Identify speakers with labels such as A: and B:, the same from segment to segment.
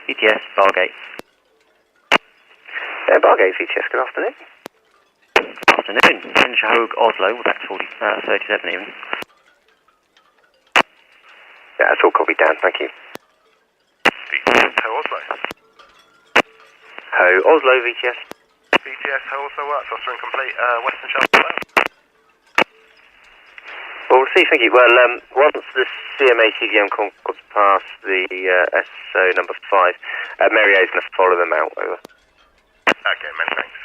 A: VTS, Bargate.
B: Bargate, VTS, good afternoon.
A: Afternoon. French Hogue Oslo, we're back to 37 even.
B: Yeah, that's all copied down, thank you.
C: VTS, Ho Oslo.
B: Ho Oslo, VTS.
C: VTS, Ho Oslo works, Oslo incomplete, Western Shelter.
B: Well, we'll see, thank you. Well, once the CMA CGM goes past the SO number 5, Mary A's going to follow them out, over.
C: Okay, many thanks.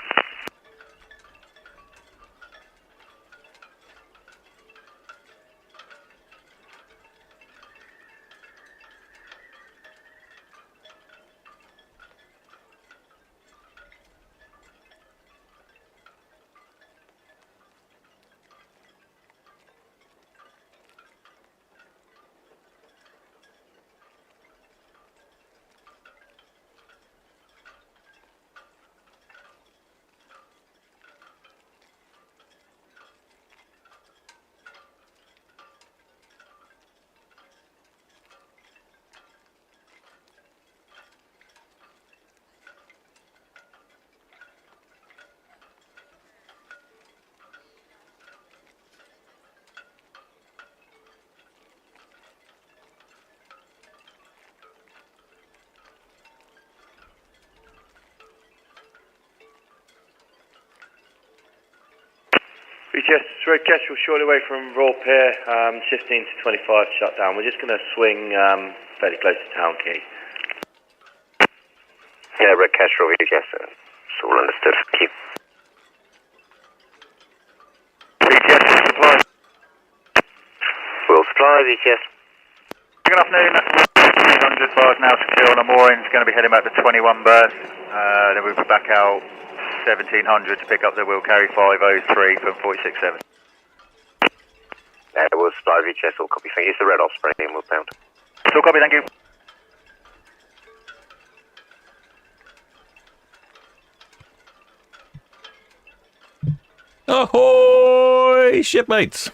D: VTS, Red Kestrel shortly away from Royal Pier, 15 to 25 shut down. We're just going to swing fairly close to Town Quay.
B: Yeah, Red Kestrel, VTS, it's all understood, thank you.
C: VTS, supply.
B: Will supply, VTS.
C: Good afternoon, 300 bars now secure on the moorings, going to be heading back to 21 berths, then we'll be back out 1700 to pick up the Will Carry 503 from 467.
B: Will supply, VTS, all copy, thank you. It's the Red Osprey in Willbound.
C: Still copy, thank you.
E: Ahoy, shipmates!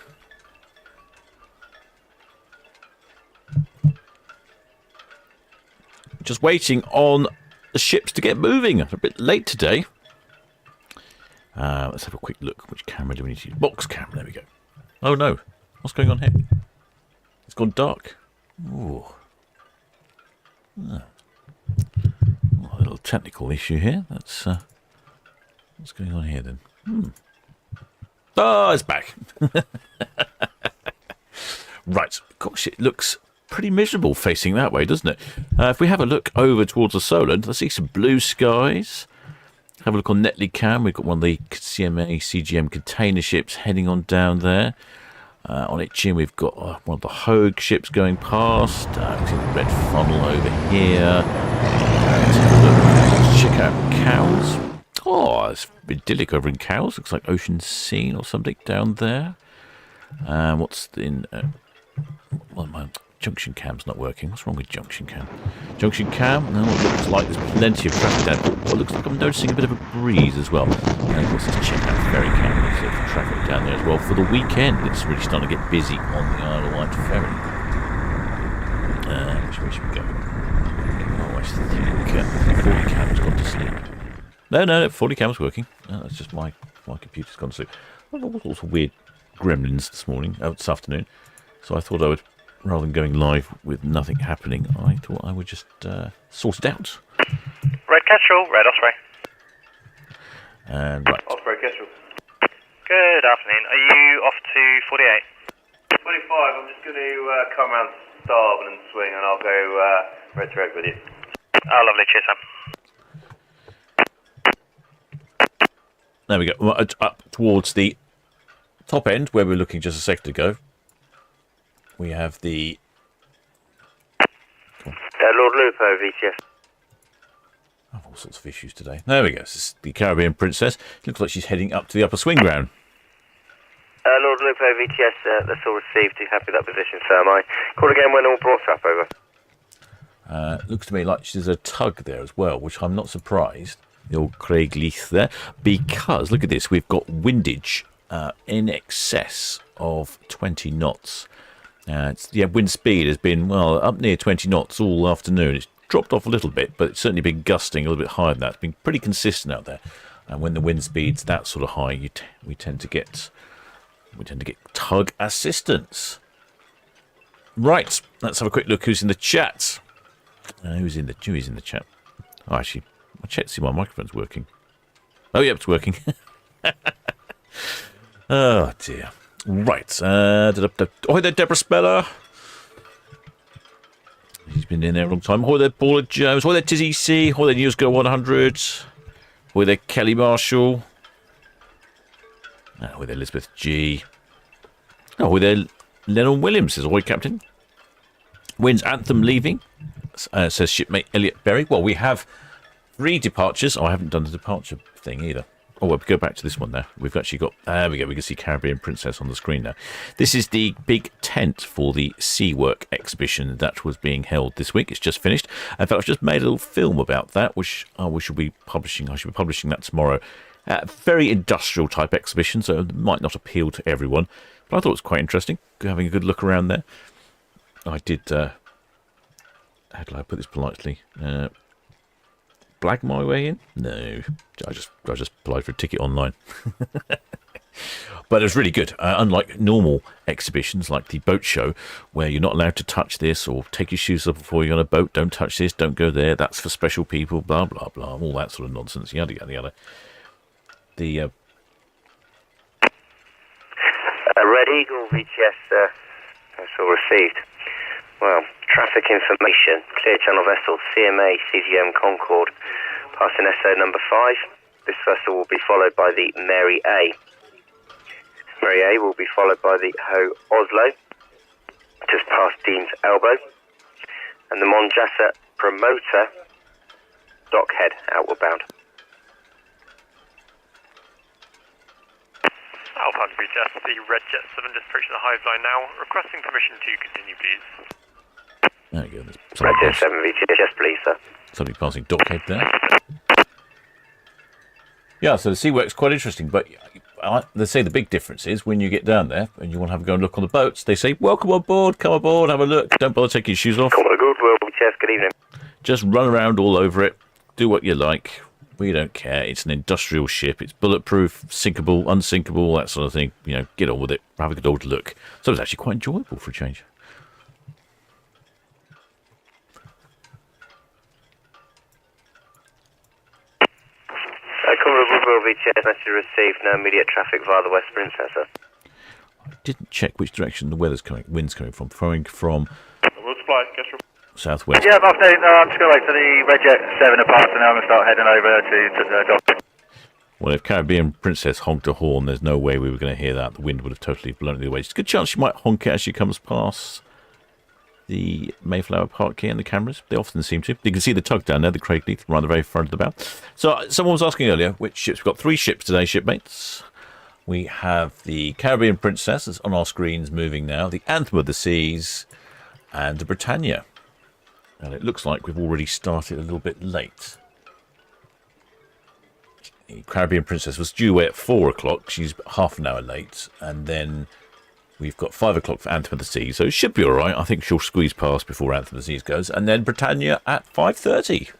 E: Just waiting on the ships to get moving. A bit late today. Let's have a quick look. Which camera do we need to use? Box camera. There we go. Oh no. What's going on here? It's gone dark. Ooh. Ah. Oh, a little technical issue here. That's what's going on here then? Oh, it's back. Right. Gosh, it looks pretty miserable facing that way, doesn't it? If we have a look over towards the Solent, I see some blue skies. Have a look on Netley Cam. We've got one of the CMA CGM container ships heading on down there. On Itchin, we've got one of the Hogue ships going past. We see the red funnel over here. Let's have a look. Let's check out Cowes. Oh, it's idyllic over in Cowes. Looks like Ocean Scene or something down there. What's in... well, my junction cam's not working. What's wrong with junction cam? Junction cam? No, it looks like there's plenty of traffic down. Well, it looks like I'm noticing a bit of a breeze as well. And of course, let's check out ferry cam. There's a bit of traffic down there as well. For the weekend, it's really starting to get busy on the Isle of Wight ferry. Which way should we go? Oh, I think 40 cam's gone to sleep. No, 40 cam's working. That's just my computer's gone to sleep. I don't know what sorts of weird gremlins this afternoon. So I thought I would, rather than going live with nothing happening, I thought I would just sort it out.
C: Red Kestrel, Red Osprey.
E: And right.
D: Osprey Kestrel.
C: Good afternoon, are you off to 48?
D: 25, I'm just going to come around starboard and swing, and I'll go red to red with you.
C: Oh, lovely, cheers, Sam.
E: There we go. Up towards the top end, where we were looking just a second ago. We have the...
B: Lord Lupo, VTS.
E: I have all sorts of issues today. There we go. This is the Caribbean Princess. Looks like she's heading up to the upper swing ground.
B: Lord Lupo, VTS, that's all received. He's happy with that position, sir. I call again when all brought up, over.
E: Looks to me like there's a tug there as well, which I'm not surprised. The old Craig Leith there. Because, look at this, we've got windage in excess of 20 knots. Wind speed has been, well, up near 20 knots all afternoon. It's dropped off a little bit, but it's certainly been gusting a little bit higher than that. It's been pretty consistent out there. And when the wind speed's that sort of high, we tend to get tug assistance. Right, let's have a quick look who's in the chat. Who's in the chat? Oh, actually, I checked to see my microphone's working. Oh, yeah, it's working. Oh, dear. Right. Oh, there, Deborah Speller. He's been in there a long time. Hi there, Paula Jones. Hi there, Tizzy C. Hi there, Newsgirl 100. Hi there, Kelly Marshall. Hi there, Elizabeth G. Oh, hi there, Lennon Williams. Says, hi, Captain. When's Anthem leaving? Says shipmate Elliot Berry. Well, we have 3 departures. Oh, I haven't done the departure thing either. Oh, we'll go back to this one now. We've actually got... There we go. We can see Caribbean Princess on the screen now. This is the big tent for the Seawork exhibition that was being held this week. It's just finished. In fact, I've just made a little film about that, which we should be publishing. I should be publishing that tomorrow. Very industrial type exhibition, so it might not appeal to everyone. But I thought it was quite interesting, having a good look around there. I did... how do I put this politely? Blag my way in? No, I just applied for a ticket online. But it was really good. Unlike normal exhibitions like the boat show, where you're not allowed to touch this or take your shoes off before you're on a boat, don't touch this, don't go there, that's for special people, blah, blah, blah, all that sort of nonsense, yada, yada, yada. The
B: Red Eagle VTS vessel received. Well, traffic information, clear channel vessel, CMA CGM Concorde, passing SO number 5. This vessel will be followed by the Mary A. Mary A will be followed by the Ho Oslo, just past Dean's Elbow, and the Monjassa Promoter, Dockhead, outward bound.
F: Alpine VTS, the Red Jet 7 just approaching the hive line now, requesting permission to continue, please.
E: There you go.
B: Red Jet 7 VTS, yes please, sir.
E: Somebody passing Dockhead there. Yeah, so the Seawork's quite interesting, but they say the big difference is when you get down there and you want to have a go and look on the boats, they say, welcome on board, come aboard, have a look, don't bother taking your shoes off.
B: Come on, Goodwill VTS, good evening.
E: Just run around all over it, do what you like. We don't care. It's an industrial ship. It's bulletproof, sinkable, unsinkable, that sort of thing. You know, get on with it. Have a good old look. So it was actually quite enjoyable for a change.
B: Goodwill VTS, message received. No immediate traffic via the West Princess, sir.
E: I didn't check which direction the wind's coming from. Throwing from southwest.
C: Yeah, afternoon. I'm just going to wait for the Red Jet 7 to pass, and then I'm going to start heading over to the dock.
E: Well, if Caribbean Princess honked a horn, there's no way we were going to hear that. The wind would have totally blown it the other way. It's a good chance she might honk it as she comes past the Mayflower Park Quay and the cameras. They often seem to. You can see the tug down there, the Craigleith, right at the very front of the bow. So someone was asking earlier which ships. We've got 3 ships today, shipmates. We have the Caribbean Princess that's on our screens moving now, the Anthem of the Seas, and the Britannia. And it looks like we've already started a little bit late. The Caribbean Princess was due away at 4 o'clock. She's half an hour late. And then we've got 5 o'clock for Anthem of the Seas. So it should be all right. I think she'll squeeze past before Anthem of the Seas goes. And then Britannia at 5:30.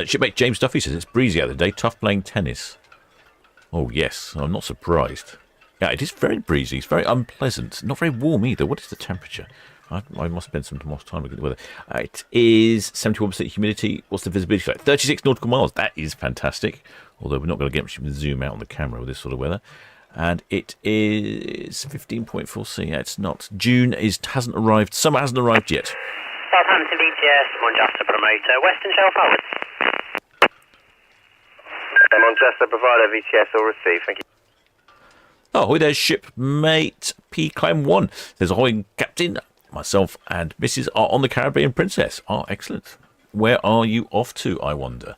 E: Shipmate James Duffy says it's breezy out today. Tough playing tennis. Oh, yes. I'm not surprised. Yeah, it is very breezy. It's very unpleasant. Not very warm either. What is the temperature? I must spend some more time looking at the weather. It is 71% humidity. What's the visibility like? 36 nautical miles. That is fantastic. Although we're not going to get much of a zoom out on the camera with this sort of weather. And it is 15.4C. Yeah, it's not. June hasn't arrived. Summer hasn't arrived yet.
G: Southampton VTS, Monjassa Promoter, Western Shelf Howard.
B: Monjassa Provider VTS all received, thank you.
E: Oh, there's shipmate P. Clem 1. There's ahoy, Captain. Myself and Mrs. are on the Caribbean Princess. Oh, excellent. Where are you off to, I wonder?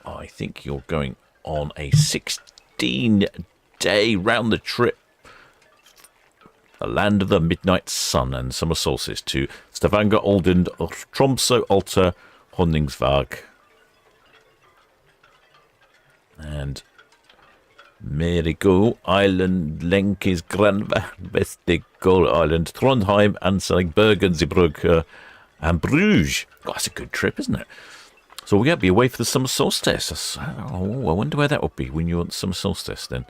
E: I think you're going on a 16-day round the trip. The land of the midnight sun and summer solstice to Stavanger, Olden, Tromsø, Alta, Honningsvåg. And Marigo Island, Lenkis, Granva, Vestigol Island, Trondheim, Anseling, Bergen, Zeebrugge, and Bruges. God, that's a good trip, isn't it? So we're going to be away for the summer solstice. I wonder where that would be when you're on the summer solstice then.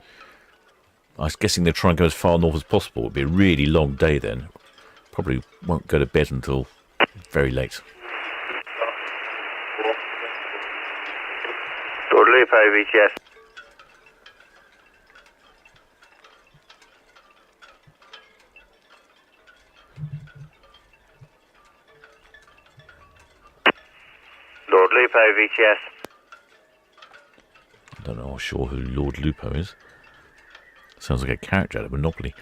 E: I was guessing they'll try and go as far north as possible. It would be a really long day then. Probably won't go to bed until very late.
B: Lord Lupo, VTS. Lord Lupo, VTS.
E: I don't know, I'm sure who Lord Lupo is. Sounds like a character out of Monopoly.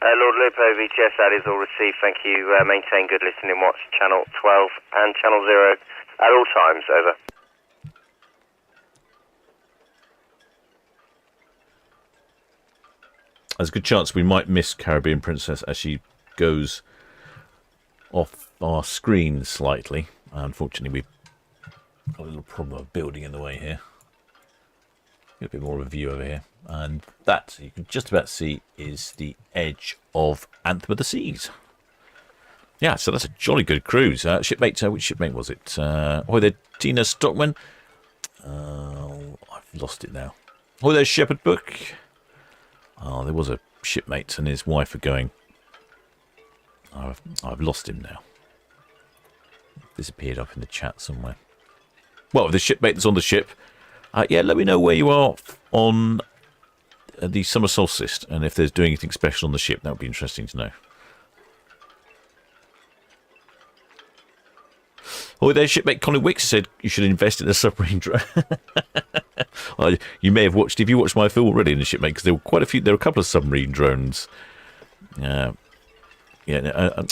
B: Lord Lupo, VTS, that is all received. Thank you. Maintain good listening watch, channel 12 and channel 0 at all times. Over.
E: There's a good chance we might miss Caribbean Princess as she goes off our screen slightly. Unfortunately, we've got a little problem of building in the way here. Get a bit more of a view over here. And that, you can just about see, is the edge of Anthem of the Seas. Yeah, so that's a jolly good cruise. Shipmate, which shipmate was it? Oh, there, Tina Stockman. I've lost it now. Oh, there's Shepherd Book. Oh, there was a shipmate and his wife are going. I've lost him now. Disappeared up in the chat somewhere. Well, the shipmate that's on the ship. Yeah, let me know where you are on the summer solstice and if there's doing anything special on the ship. That would be interesting to know. Oh, there's shipmate Colin Wicks said you should invest in a submarine drone. You may have watched, if you watched my film already in the shipmate, because there were quite a few, there were a couple of submarine drones.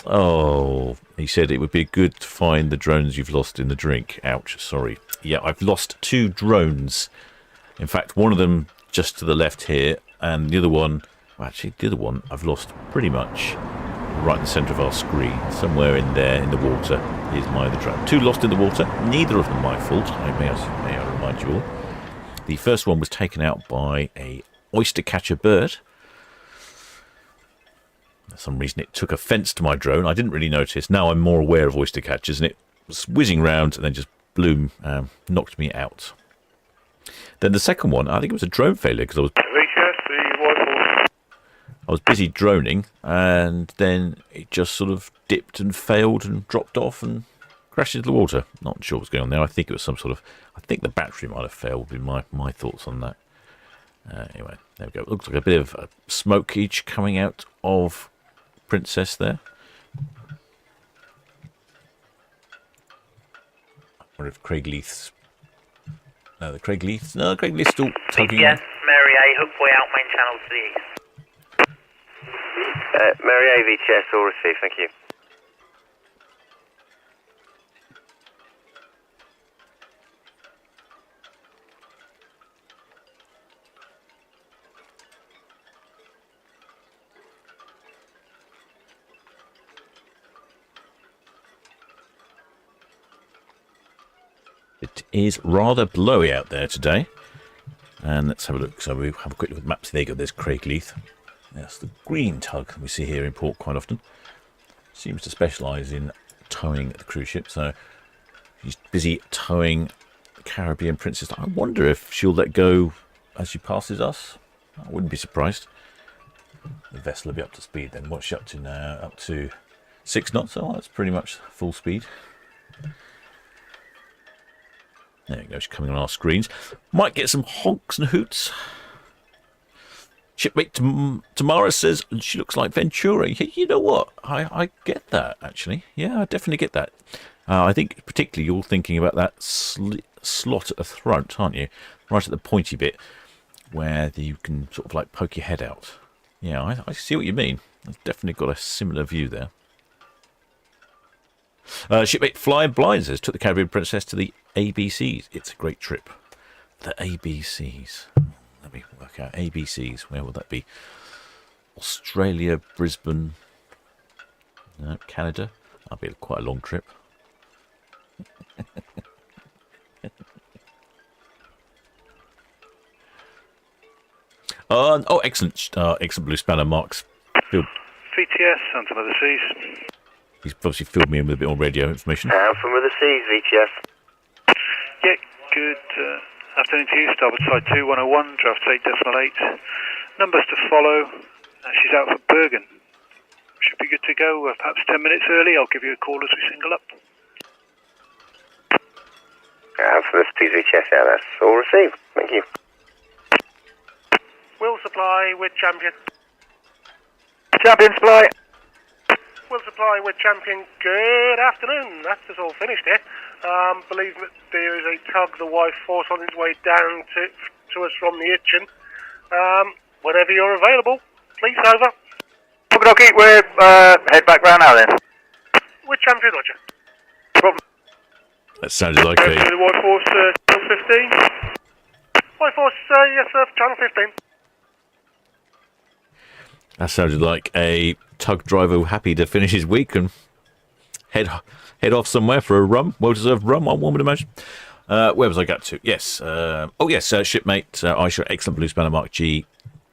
E: Oh, he said it would be good to find the drones you've lost in the drink. Ouch, sorry. Yeah, I've lost 2 drones. In fact, one of them just to the left here, and the other one, well, actually, the other one I've lost pretty much right in the centre of our screen. Somewhere in there in the water is my other drone. 2 lost in the water, neither of them my fault, may I remind you all. The first one was taken out by a oyster catcher bird. For some reason it took offence to my drone. I didn't really notice. Now I'm more aware of oyster catchers, and it was whizzing round and then just bloom, knocked me out. Then the second one, I think it was a drone failure because I was busy droning, and then it just sort of dipped and failed and dropped off and crashed into the water. Not sure what's going on there. I think it was some sort of, I think the battery might have failed, would be my thoughts on that. Anyway, there we go. It looks like a bit of smoke each coming out of Princess there. I wonder if Craig Leith's... No, Craig Leith's still tugging.
G: Yes, Mary A, hookboy out, main channel to the east.
B: Mary A, VTS, all received. Thank you.
E: It is rather blowy out there today. And let's have a look. So we have a quick look at the maps. There you go. There's Craig Leith. That's the green tug we see here in port quite often. Seems to specialise in towing the cruise ship. So she's busy towing the Caribbean Princess. I wonder if she'll let go as she passes us. I wouldn't be surprised. The vessel will be up to speed then. What's she up to now? Up to 6 knots. Oh, that's pretty much full speed. There you go, she's coming on our screens. Might get some honks and hoots. Shipmate Tamara says she looks like Ventura. You know what? I get that, actually. Yeah, I definitely get that. I think particularly you're thinking about that slot at the throat, aren't you? Right at the pointy bit where you can sort of like poke your head out. Yeah, I see what you mean. I've definitely got a similar view there. Shipmate Flying Blind says, took the Caribbean Princess to the ABCs. It's a great trip. The ABCs. Let me work out. ABCs. Where will that be? Australia, Brisbane, Canada. That'll be quite a long trip. Excellent. Excellent blue spanner marks. Field.
C: VTS, Anthem of the Seas.
E: He's obviously filled me in with a bit more radio information.
B: Anthem of the Seas, VTS.
C: Yeah, good afternoon to you. Starboard side 2101, draft 8.8. Numbers to follow. She's out for Bergen. Should be good to go. Perhaps 10 minutes early. I'll give you a call as we single up.
B: Anthem of the Seas, VTS. Yeah, that's all received. Thank you.
F: Will supply with champion.
C: Champion supply.
F: Will supply with champion. Good afternoon. That's us all finished here. Believe that there is a tug, the Wife Force, on its way down to us from the Itchen. Whenever you're available, please over.
C: Okay, we're head back round now then.
F: With champion, Roger.
C: Problem.
E: That sounded like a...
F: The Wife Force, channel 15. Wife Force, yes sir, channel 15.
E: That sounded like a tug driver happy to finish his week and head off somewhere for a rum, well-deserved rum, one would imagine. Where was I got to? Yes. Shipmate Aisha, excellent blue spanner Mark G,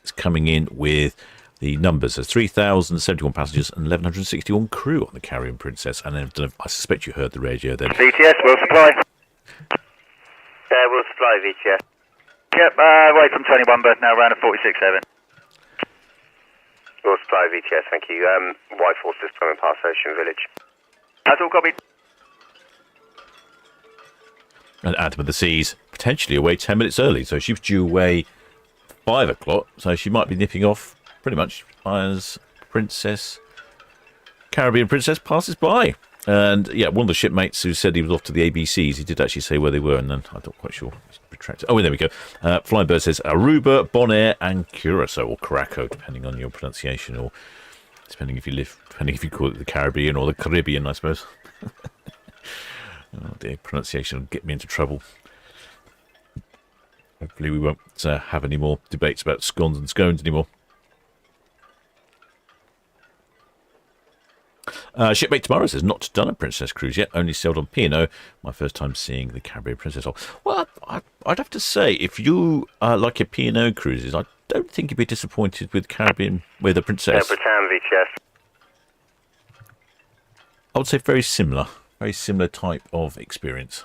E: is coming in with the numbers. There's 3,071 passengers and 1,161 crew on the Caribbean Princess. And then I suspect you heard the radio then.
C: VTS, will supply.
B: Will supply, VTS.
C: Yep, away from 21 berth now, round at 46.7.
B: Will supply, VTS, thank you. White Force is coming past Ocean Village.
C: That's all copied.
E: And Anthem of the Seas, potentially away 10 minutes early. So she was due away 5 o'clock. So she might be nipping off pretty much as Caribbean Princess passes by. And yeah, one of the shipmates who said he was off to the ABCs, he did actually say where they were, and then I'm not quite sure. Retracted. Oh, there we go. Flying Bird says Aruba, Bonaire, and Curacao, or Curaçao, depending on your pronunciation, or depending if you call it the Caribbean or the Caribbean, I suppose. Oh dear, pronunciation will get me into trouble. Hopefully we won't have any more debates about scones and scones anymore. Shipmate Tomorrow says, not done a Princess cruise yet, only sailed on P&O. My first time seeing the Caribbean Princess. Well, I'd have to say, if you like your P&O cruises, I don't think you'd be disappointed with Caribbean, with a Princess.
B: Britannia, VTS.
E: I would say very similar type of experience.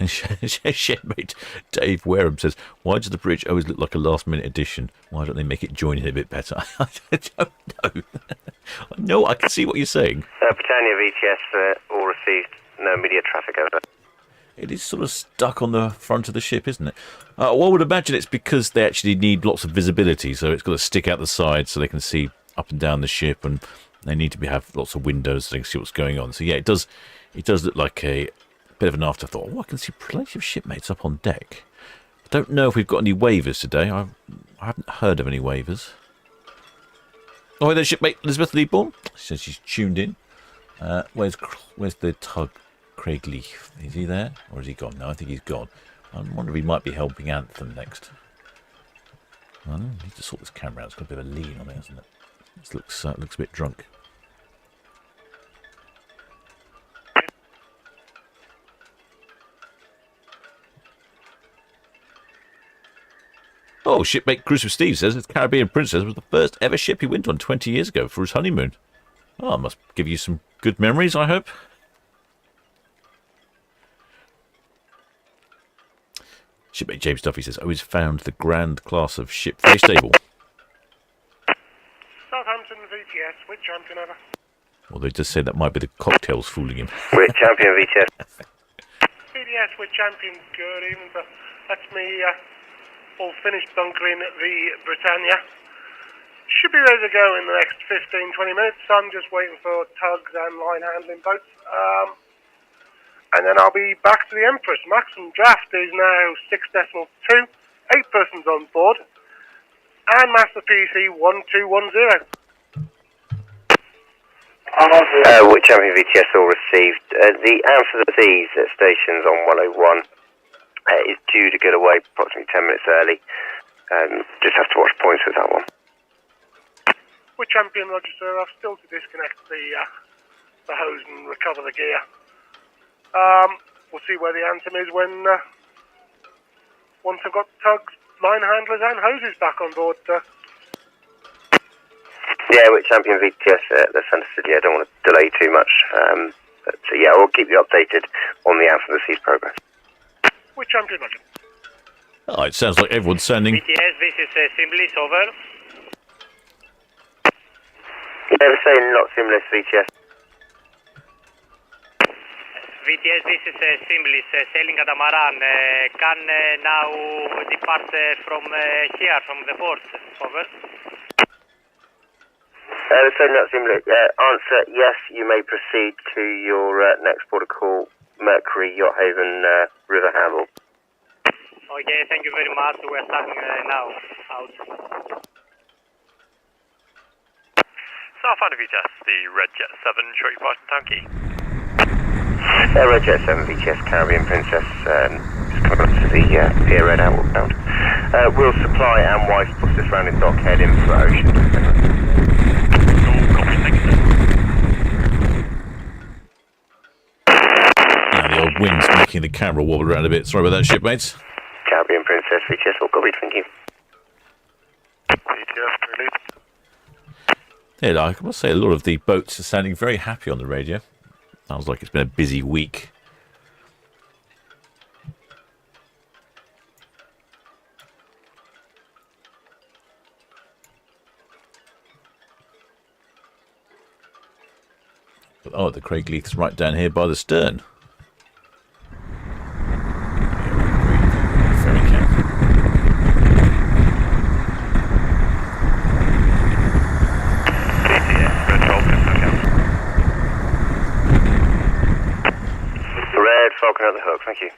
E: Shipmate Dave Wareham says, why does the bridge always look like a last-minute addition? Why don't they make it join in a bit better? I don't know. No, I can see what you're saying.
B: Britannia, VTS, all received. No immediate traffic over.
E: It is sort of stuck on the front of the ship, isn't it? Well, I would imagine it's because they actually need lots of visibility, so it's got to stick out the side so they can see up and down the ship, and they need to have lots of windows so they can see what's going on. So yeah, it does look like a bit of an afterthought. Oh, I can see plenty of shipmates up on deck. I don't know if we've got any waivers today. I haven't heard of any waivers. Oh, there's shipmate Elizabeth Leeborn. She says she's tuned in. Where's the tug? Craig Leaf. Is he there? Or is he gone? No, I think he's gone. I wonder if he might be helping Anthem next. I need to sort this camera out. It's got a bit of a lean on it, hasn't it? It looks a bit drunk. Oh, shipmate Cruise with Steve says the Caribbean Princess was the first ever ship he went on 20 years ago for his honeymoon. Oh, must give you some good memories, I hope. Shipmate James Duffy says, always found the grand class of ship very stable.
F: Southampton VTS, with champion over.
E: Well, they just said that might be the cocktails fooling him.
B: With champion, VTS.
F: VTS with champion, good evening, sir. That's me, all finished bunkering the Britannia. Should be ready to go in the next 15-20 minutes. I'm just waiting for tugs and line handling boats. And then I'll be back to the Empress. Maximum draft is now 6.2, 8 persons on board, and Master PC 1210.
B: Which champion VTS all received. The Anthem of the Seas at stations on 101 is due to get away approximately 10 minutes early. Just have to watch points with that one.
F: With champion, Roger, sir. I've still to disconnect the hose and recover the gear. we'll see where the Anthem is when once I've got tugs, line handlers and hoses back on board.
B: Yeah, with Champion VTS, that's understood. Yeah, I don't want to delay too much. But yeah, we'll keep you updated on the Anthem of the Seas progress.
F: With Champion, Roger.
E: Oh, it sounds like everyone's sounding...
G: VTS, this is Simlis, over.
B: Yeah, we're saying not Simlis, VTS.
G: VTS, this is Simlis, sailing catamaran. Can now depart from here, from the port, over.
B: So not Simlis. Answer, yes, you may proceed to your next port of call, Mercury, Yacht Haven, River Handle.
G: Okay, thank you very much. We're starting now. Out.
H: Southbound VTS, the Red Jet 7, short departure Town Quay.
B: Red Jet 7, VTS, Caribbean Princess, just coming up to the Pier Red outward bound. Will Supply and Wife plus this rounding dock head in for Ocean.
H: Copy, thank you, sir.
E: Yeah, the old wind's making the camera wobble around a bit. Sorry about that, shipmates.
B: Caribbean Princess, VTS, all copied, thank you.
H: VTS, release.
E: Yeah, I must say a lot of the boats are sounding very happy on the radio. Sounds like it's been a busy week. Oh, the Craigleith's right down here by the stern. Ferry camp.
B: Red Falcon at the hook, thank you.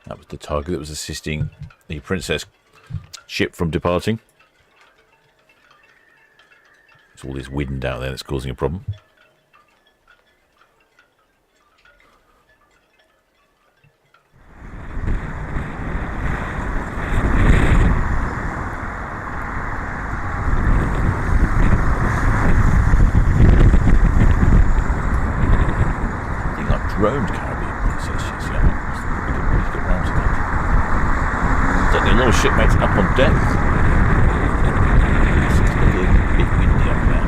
E: That was the target that was assisting the Princess ship from departing. There's all this wind out there that's causing a problem. I think I've droned Caribbean Princess. Yes, yeah. Get round to that. Certainly a lot of shipmates up on deck. It's a bit windy up there.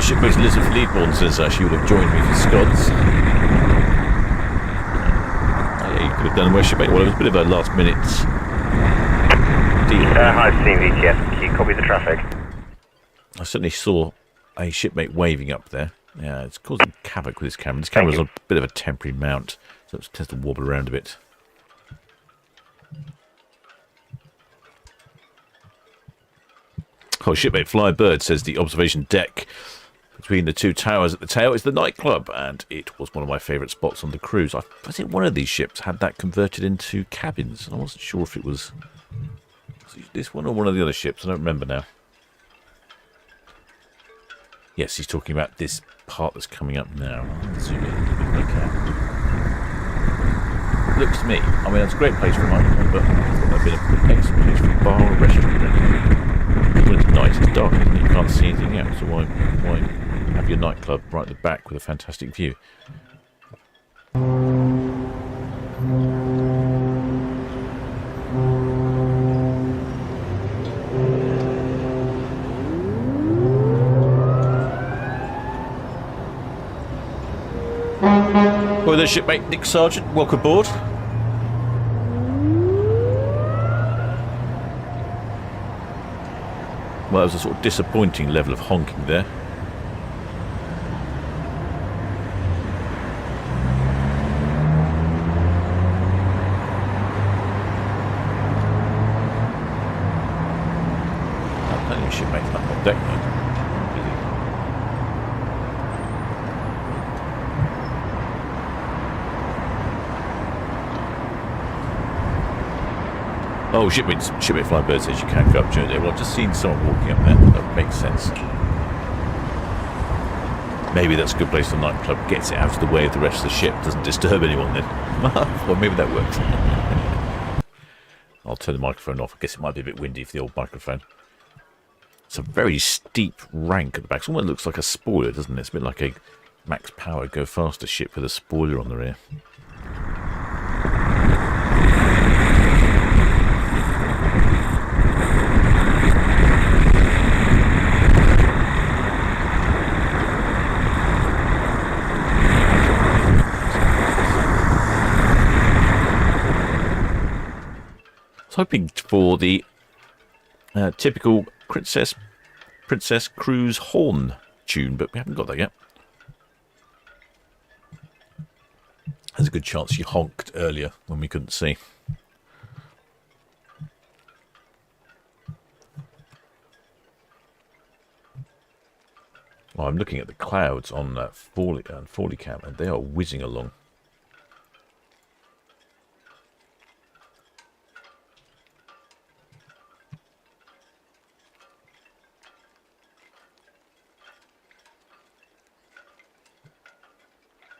E: Shipmate Elizabeth Leadborn says she would have joined me for Scots. Yeah, you could have done where shipmate. Well, it was a bit of a last minute deal.
B: Hi, Team VTS, can you copy the traffic?
E: I certainly saw a shipmate waving up there. Yeah, it's causing havoc with this camera. This camera's on a bit of a temporary mount, so it tends to wobble around a bit. Oh, shipmate Flybird says the observation deck between the two towers at the tail is the nightclub, and it was one of my favourite spots on the cruise. I think one of these ships had that converted into cabins. I wasn't sure if it was this one or one of the other ships. I don't remember now. Yes, he's talking about this part that's coming up now. Zoom in a bit if I can. Looks to me, I mean, it's a great place for a nightclub, but I thought that'd been an excellent place for a bar or a restaurant. When it's night, it's dark, isn't it? You can't see anything out, so why have your nightclub right at the back with a fantastic view? Well, there's shipmate Nick Sargent. Welcome aboard. Well, there was a sort of disappointing level of honking there. Plenty of shipmates up on deck now. Oh, shipmate Flybird says you can't go up during the day. Well, I've just seen someone walking up there. That makes sense. Maybe that's a good place for the nightclub. Gets it out of the way of the rest of the ship. Doesn't disturb anyone then. Well, maybe that works. I'll turn the microphone off. I guess it might be a bit windy for the old microphone. It's a very steep rank at the back. It almost looks like a spoiler, doesn't it? It's a bit like a max power, go faster ship with a spoiler on the rear. I was hoping for the typical Princess Cruise horn tune, but we haven't got that yet. There's a good chance you honked earlier when we couldn't see. Well, I'm looking at the clouds on Forley Cam, and they are whizzing along.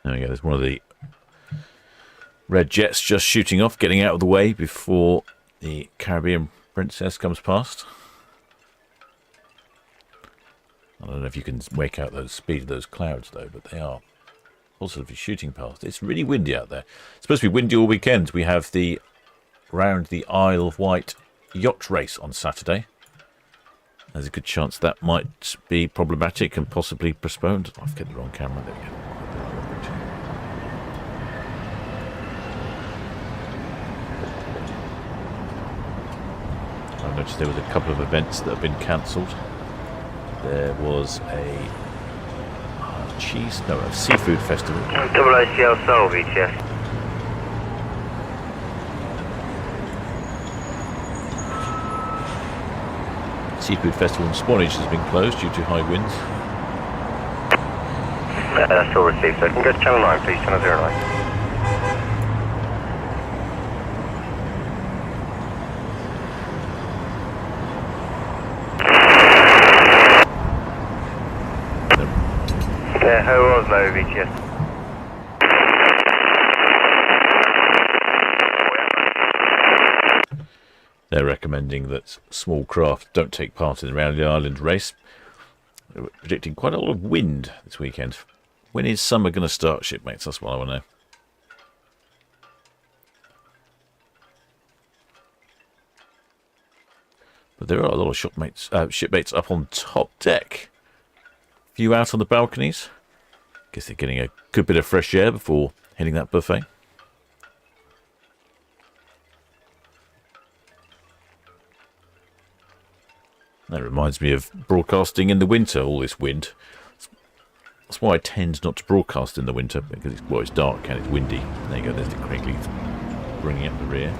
E: There we go, there's one of the red jets just shooting off, getting out of the way before the Caribbean Princess comes past. I don't know if you can make out the speed of those clouds though, but they are positively shooting past. It's really windy out there. It's supposed to be windy all weekend. We have the round the Isle of Wight yacht race on Saturday. There's a good chance that might be problematic and possibly postponed. I've got the wrong camera. There we go. I noticed there was a couple of events that have been cancelled. There was a seafood festival.
B: Double OCL salvage, yes.
E: Seafood festival in Swanage has been closed due to high winds.
B: That's all received, so I can go to channel 9, please, channel 09. Yeah, how was Mavic, yes.
E: They're recommending that small craft don't take part in the Round the Island race. They're predicting quite a lot of wind this weekend. When is summer going to start, shipmates? That's what I want to know. But there are a lot of shipmates up on top deck. Few out on the balconies. Guess they're getting a good bit of fresh air before hitting that buffet. That reminds me of broadcasting in the winter, all this wind. That's why I tend not to broadcast in the winter, because it's dark and it's windy. There you go, there's the Craigleith bringing up the rear.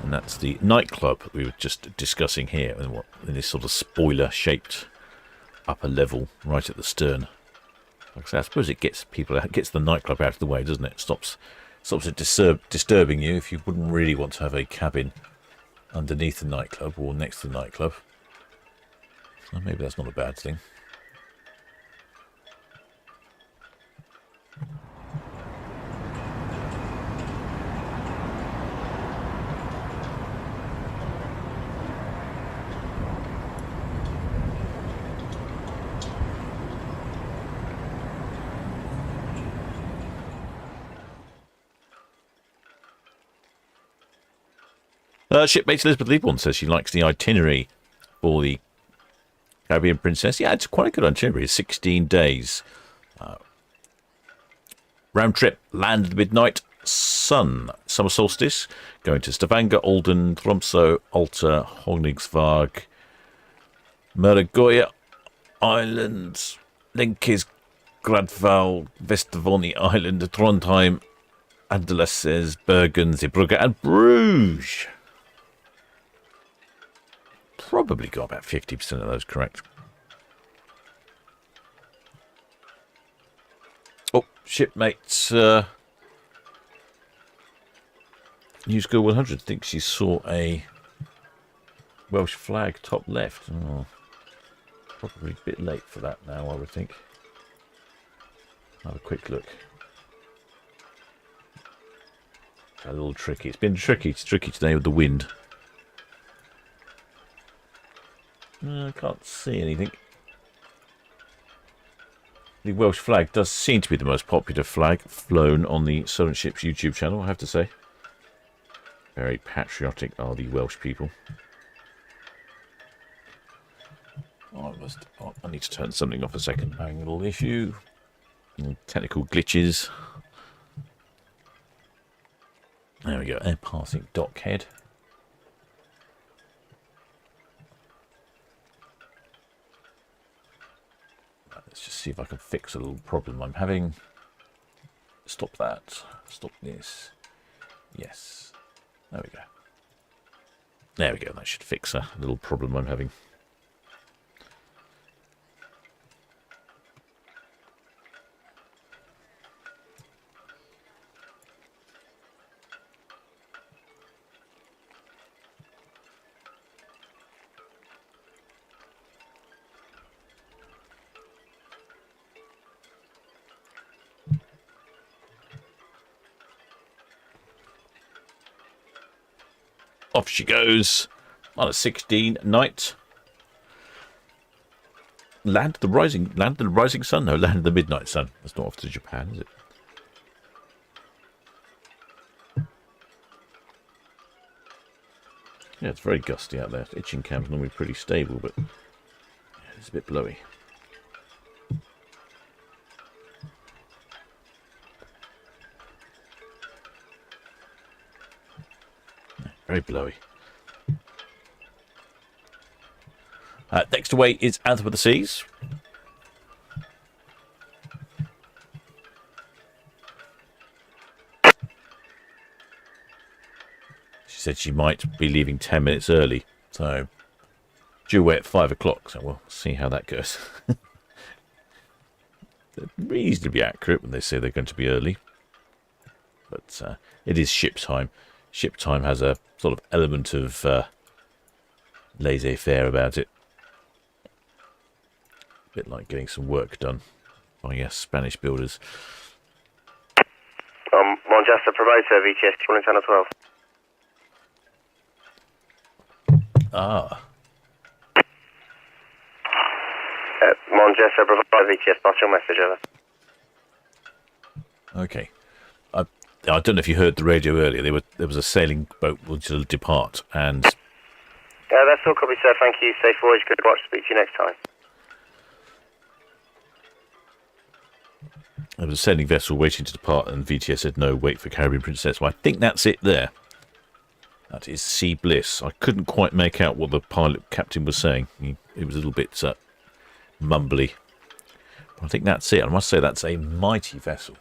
E: And that's the nightclub we were just discussing here, in this sort of spoiler-shaped upper level right at the stern. Like I say, I suppose it gets the nightclub out of the way, doesn't it? Stops it disturbing you if you wouldn't really want to have a cabin underneath the nightclub or next to the nightclub. So maybe that's not a bad thing. Shipmate Elizabeth Leaborn says she likes the itinerary for the Caribbean Princess. Yeah, it's quite a good itinerary. It's 16 days. Round trip, land at midnight, sun, summer solstice, going to Stavanger, Olden, Tromsø, Alta, Honningsvåg, Meragoya Islands, Linkis, Gradval, Vestervonni Island, Trondheim, Andelses, Bergen, Zeebrugge, and Bruges. Probably got about 50% of those correct. Oh, shipmate New School 100 thinks she saw a Welsh flag top left. Oh, probably a bit late for that now, I would think. Have a quick look. A little tricky. It's been tricky. It's tricky today with the wind. I can't see anything. The Welsh flag does seem to be the most popular flag flown on the Solent Ships YouTube channel, I have to say. Very patriotic are the Welsh people. I need to turn something off a second. Having a little issue. Technical glitches. There we go. Air passing dock head. Let's just see if I can fix a little problem I'm having. Stop that. Stop this. Yes. There we go. There we go. That should fix a little problem I'm having. Off she goes on a 16 night. Land of the rising sun? No, land of the midnight sun. That's not off to Japan, is it? Yeah, it's very gusty out there. Itching cam's normally pretty stable, but it's a bit blowy. Very blowy. Next away is Anthem of the Seas. She said she might be leaving 10 minutes early, so due away at 5 o'clock, so we'll see how that goes. They're reasonably accurate when they say they're going to be early, but it is ship time. Ship time has a sort of element of laissez-faire about it. A bit like getting some work done by Spanish builders.
B: Manchester Promoter, VTS 210 or 12.
E: Ah.
B: Manchester Promoter, VTS, pass your message over.
E: Okay. I don't know if you heard the radio earlier. There was a sailing boat which will depart, and
B: that's all, copy, sir. Thank you. Safe voyage. Good watch. Speak to you next time.
E: there was a sailing vessel waiting to depart, and VTS said no. Wait for Caribbean Princess. Well, I think that's it there. That is Sea Bliss. I couldn't quite make out what the pilot captain was saying. It was a little bit mumbly. But I think that's it. I must say that's a mighty vessel.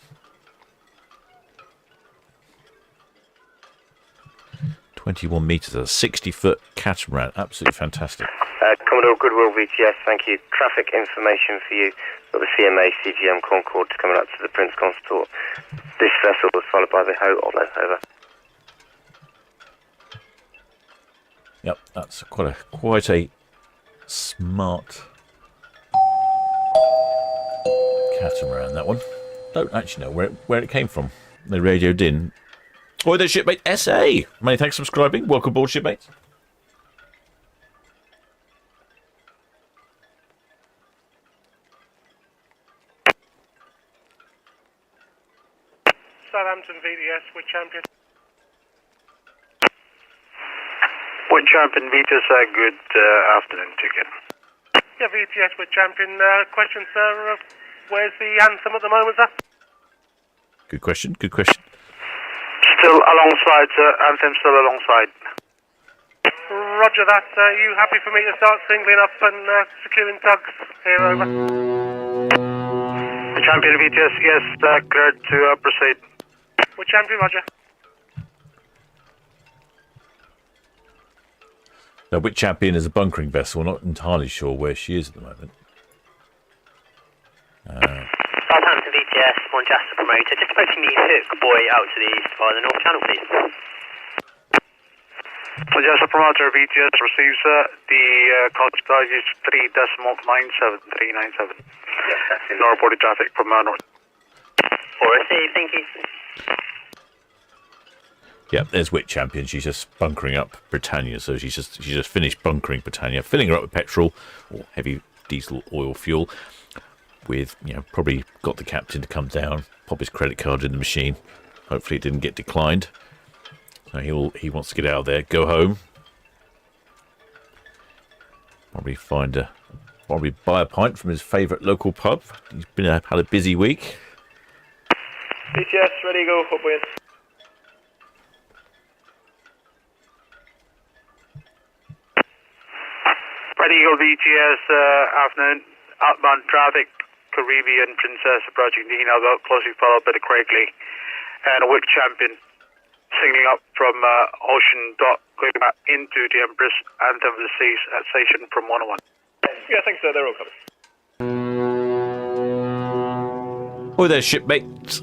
E: 21 metres, a 60-foot catamaran. Absolutely fantastic.
B: Commodore Goodwill VTS, thank you. Traffic information for you. Got the CMA CGM Concorde coming up to the Prince Consort. This vessel was followed by the Ho Otto. Over.
E: Yep, that's quite a smart catamaran, that one. Don't actually know where it came from. They radioed in. Oi there, shipmate SA! Many thanks for subscribing. Welcome aboard, shipmate.
F: Southampton VDS, with champion.
I: With champion VTS, good afternoon ticket.
F: Yeah, VTS with champion. Question, sir. Where's the Anthem at the moment, sir?
E: Good question, good question.
I: Still alongside, Anthem still alongside.
F: Roger that. You happy for me to start singling up and securing tugs here, over?
I: Champion VTS, yes, cleared to proceed.
F: With champion, roger.
E: Now, which champion is a bunkering vessel? Not entirely sure where she is at the moment.
A: Southampton VTS, one Jasper promoter, just approaching the hook buoy out to the east via the North Channel, please.
I: Jasper promoter VTS receives the code sky is 3.97397.
B: Yes, that's in.
I: No reported traffic from north.
A: Received, thank you.
E: Yeah, there's Wit Champion. She's just bunkering up Britannia, so she's just finished bunkering Britannia, filling her up with petrol or heavy diesel oil fuel. With, you know, probably got the captain to come down, pop his credit card in the machine. Hopefully it didn't get declined. So he wants to get out of there, go home. Probably buy a pint from his favourite local pub. He's had a busy week.
D: VTS, ready to go, hot buoy in.
I: Ready Eagle VTS, afternoon, outbound traffic, Caribbean Princess approaching the Hino, closely followed by the Craigley, and a Wick Champion signaling up from Ocean Dock, going back into the Empress, Anthem of the Seas at station from 101.
D: Yeah, thanks sir, they're all coming.
E: Oh, there, shipmate.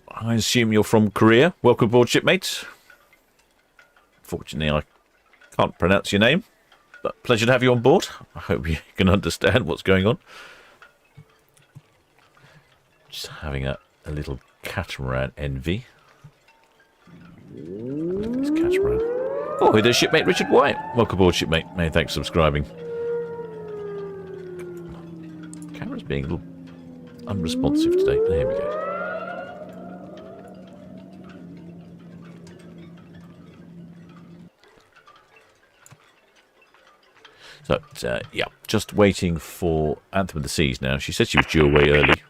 E: I assume you're from Korea. Welcome aboard, shipmate. Fortunately, I can't pronounce your name, but pleasure to have you on board. I hope you can understand what's going on. Just having a little catamaran envy. This catamaran. Oh, there's shipmate Richard White. Welcome aboard, shipmate. Many thanks for subscribing. Camera's being a little unresponsive today. There we go. So, yeah, just waiting for Anthem of the Seas now. She said she was due away early.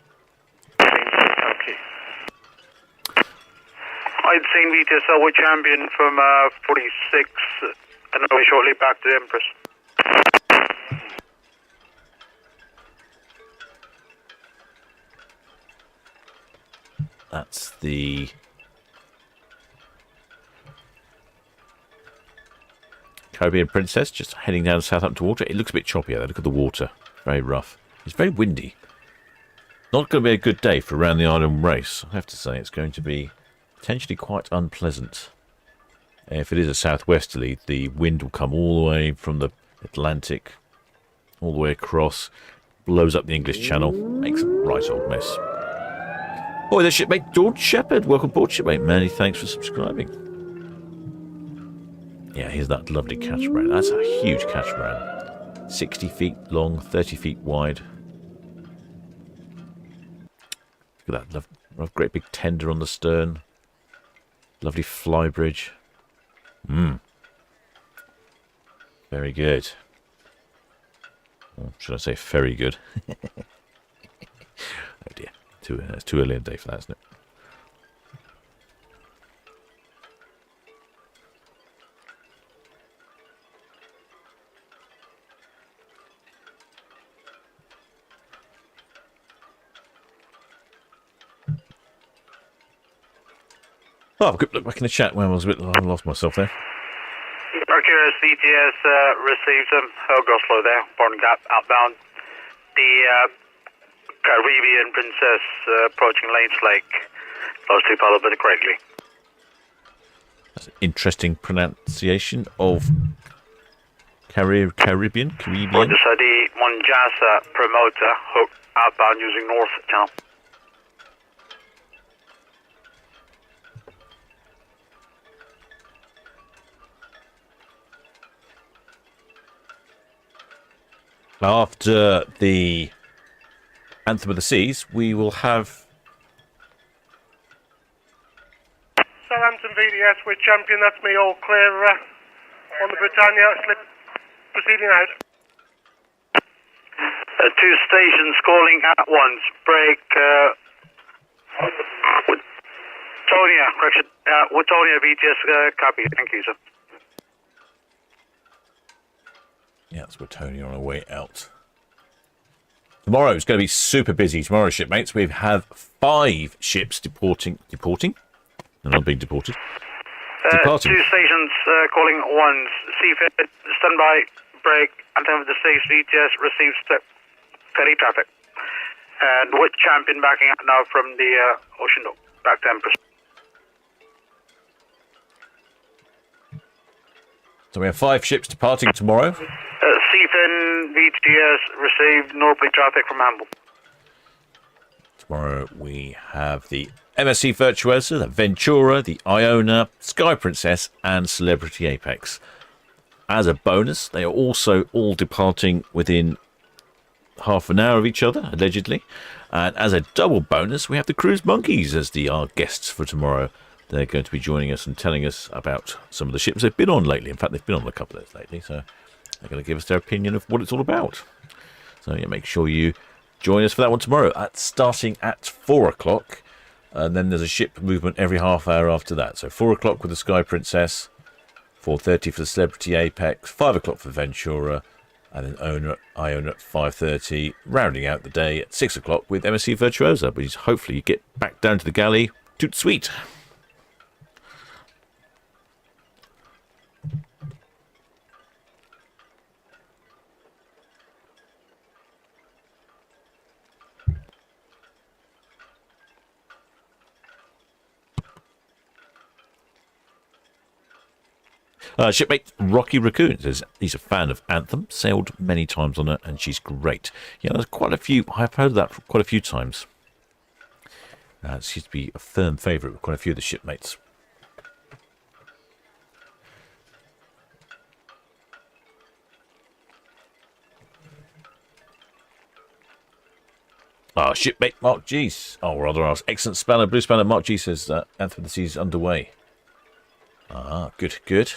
I: I'd seen VTS Wick Champion from 46, and I'll be shortly back to the Empress.
E: That's the Caribbean Princess, just heading down Southampton water. It looks a bit choppy out there. Look at the water. Very rough. It's very windy. Not going to be a good day for around the island race. I have to say, it's going to be potentially quite unpleasant. If it is a southwesterly, the wind will come all the way from the Atlantic, all the way across, blows up the English Channel, makes a right old mess. Oh, there's shipmate George Shepherd. Welcome aboard, shipmate. Many thanks for subscribing. Yeah, here's that lovely catamaran. That's a huge catamaran. 60 feet long, 30 feet wide. Look at that great big tender on the stern. Lovely fly bridge. Very good. Or should I say very good? Oh dear. It's too early in the day for that, isn't it? Oh, have a good look back in the chat when I lost myself there.
I: Mercurius VTS receives Goslow there, Born Gap outbound. The Caribbean Princess approaching Lanes Lake, those two followed by the Craigley.
E: That's an interesting pronunciation of Caribbean.
I: Roger, so the Monjasa promoter hook outbound using North Channel.
E: After the Anthem of the Seas, we will have
F: Southampton VDS with champion, that's me, all clear on the Britannia, slip proceeding out.
I: Two stations calling at once, break Wittonia, correction, Wittonia VTS, copy, thank you sir.
E: Yeah, that's Britannia on our way out. Tomorrow is going to be super busy. Tomorrow, shipmates, we have 5 ships deporting? They're not being deported. Departing.
I: 2 stations calling at once. Seafed, standby, break, Anthem of the Seas, VTS receives ferry traffic. And which champion backing up now from the Ocean Dock? Back to Empress.
E: So we have 5 ships departing tomorrow.
I: Seafin VTS received northerly traffic from Hamble.
E: Tomorrow we have the MSC Virtuosa, the Ventura, the Iona, Sky Princess, and Celebrity Apex. As a bonus, they are also all departing within half an hour of each other, allegedly. And as a double bonus, we have the Cruise Monkeys as our guests for tomorrow. They're going to be joining us and telling us about some of the ships they've been on lately. In fact, they've been on a couple of those lately, so they're going to give us their opinion of what it's all about. So yeah, make sure you join us for that one tomorrow, starting at 4 o'clock. And then there's a ship movement every half hour after that. So 4 o'clock with the Sky Princess, 4:30 for the Celebrity Apex, 5 o'clock for Ventura, and then Iona at 5:30, rounding out the day at 6 o'clock with MSC Virtuosa. But hopefully you get back down to the galley. Toot sweet. Shipmate Rocky Raccoon says he's a fan of Anthem, sailed many times on it, and she's great. Yeah, there's quite a few. I've heard that quite a few times. It seems to be a firm favourite with quite a few of the shipmates. Shipmate Mark G. Oh, rather ask. Excellent spanner, blue spanner. Mark G says Anthem of the Seas underway. Good, good.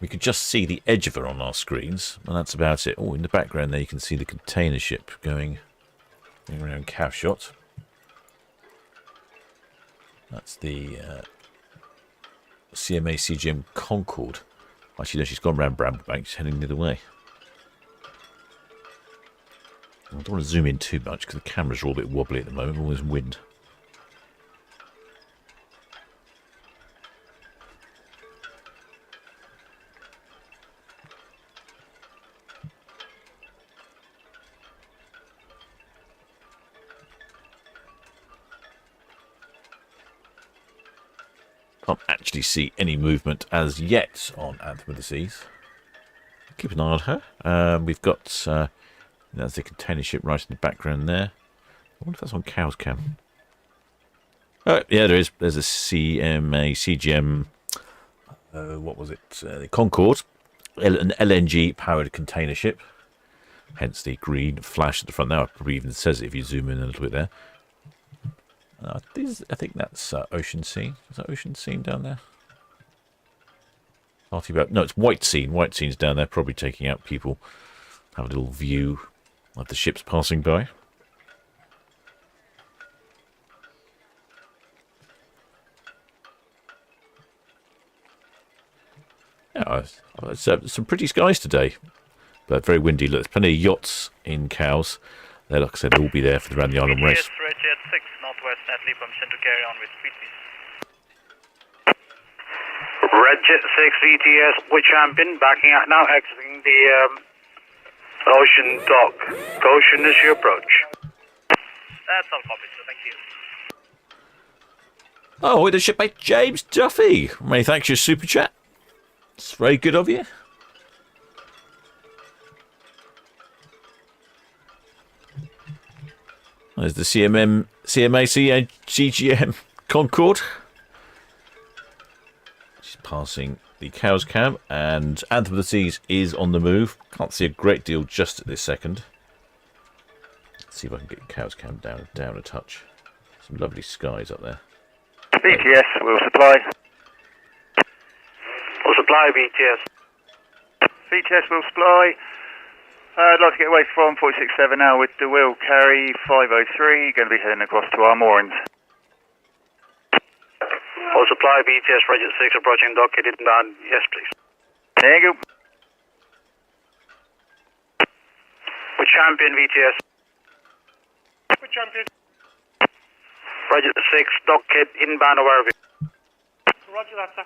E: We could just see the edge of her on our screens, and that's about it. Oh, in the background there you can see the container ship going around calf shot. That's the CMA CGM Concorde. Actually, no, she's gone round Bramblebank. She's heading the other way. I don't want to zoom in too much because the cameras are all a bit wobbly at the moment. All this wind. Can't actually see any movement as yet on Anthem of the Seas. Keep an eye on her. We've got that's the container ship right in the background there. I wonder if that's on Cow's Cam. Oh, yeah, there is. There's a CMA CGM. What was it? The Concorde, an LNG powered container ship. Hence the green flash at the front. Now it probably even says it if you zoom in a little bit there. I think that's Ocean Scene. Is that Ocean Scene down there? No, it's White Scene. White Scene's down there, probably taking out people. Have a little view of the ships passing by. Yeah, it's some pretty skies today, but very windy. Look, there's plenty of yachts in Cowes. They're, like I said, they'll all be there for the Round the Island race.
H: Redjet 6, northwest, Natalie, permission to carry on with speed, please.
I: Redjet 6 VTS, which champion backing out now, exiting the Ocean Dock. Caution as you approach.
H: That's all copied, sir. Thank you.
E: Oh, with the shipmate James Duffy. Many thanks for your super chat. It's very good of you. There's the CMA CGM Concorde. She's passing the Cow's Cam, and Anthem of the Seas is on the move. Can't see a great deal just at this second. Let's see if I can get Cow's Cam down a touch. Some lovely skies up there.
C: BTS will supply.
I: Will supply VTS.
C: VTS will supply. I'd like to get away from 467 now with the wheel carry 503. Going to be heading across to our moorings.
I: Will supply VTS Redjet 6 approaching dock. It inbound. Yes, please.
C: There you go.
I: With champion VTS.
F: With champion.
I: Redjet 6 dock kit inbound aware of you.
F: Roger that, sir.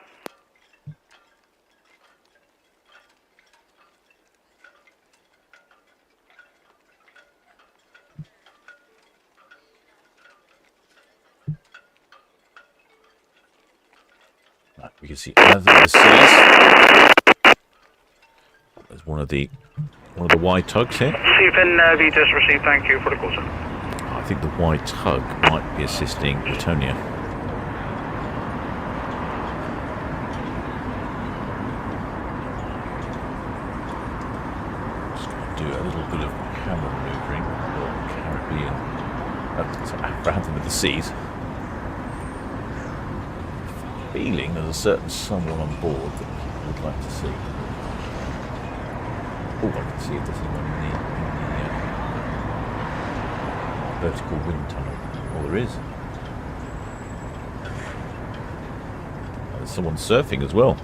E: We can see Anthem of the Seas. There's one of the wide tugs here.
I: Stephen, VTS received, thank you for the call, sir.
E: I think the wide tug might be assisting Britannia. Just going to do a little bit of camera manoeuvring for Caribbean, for Anthem of the Seas. Feeling there's a certain someone on board that people would like to see. Oh, I can see if there's anyone in the vertical wind tunnel. Oh, there is. There's someone surfing as well.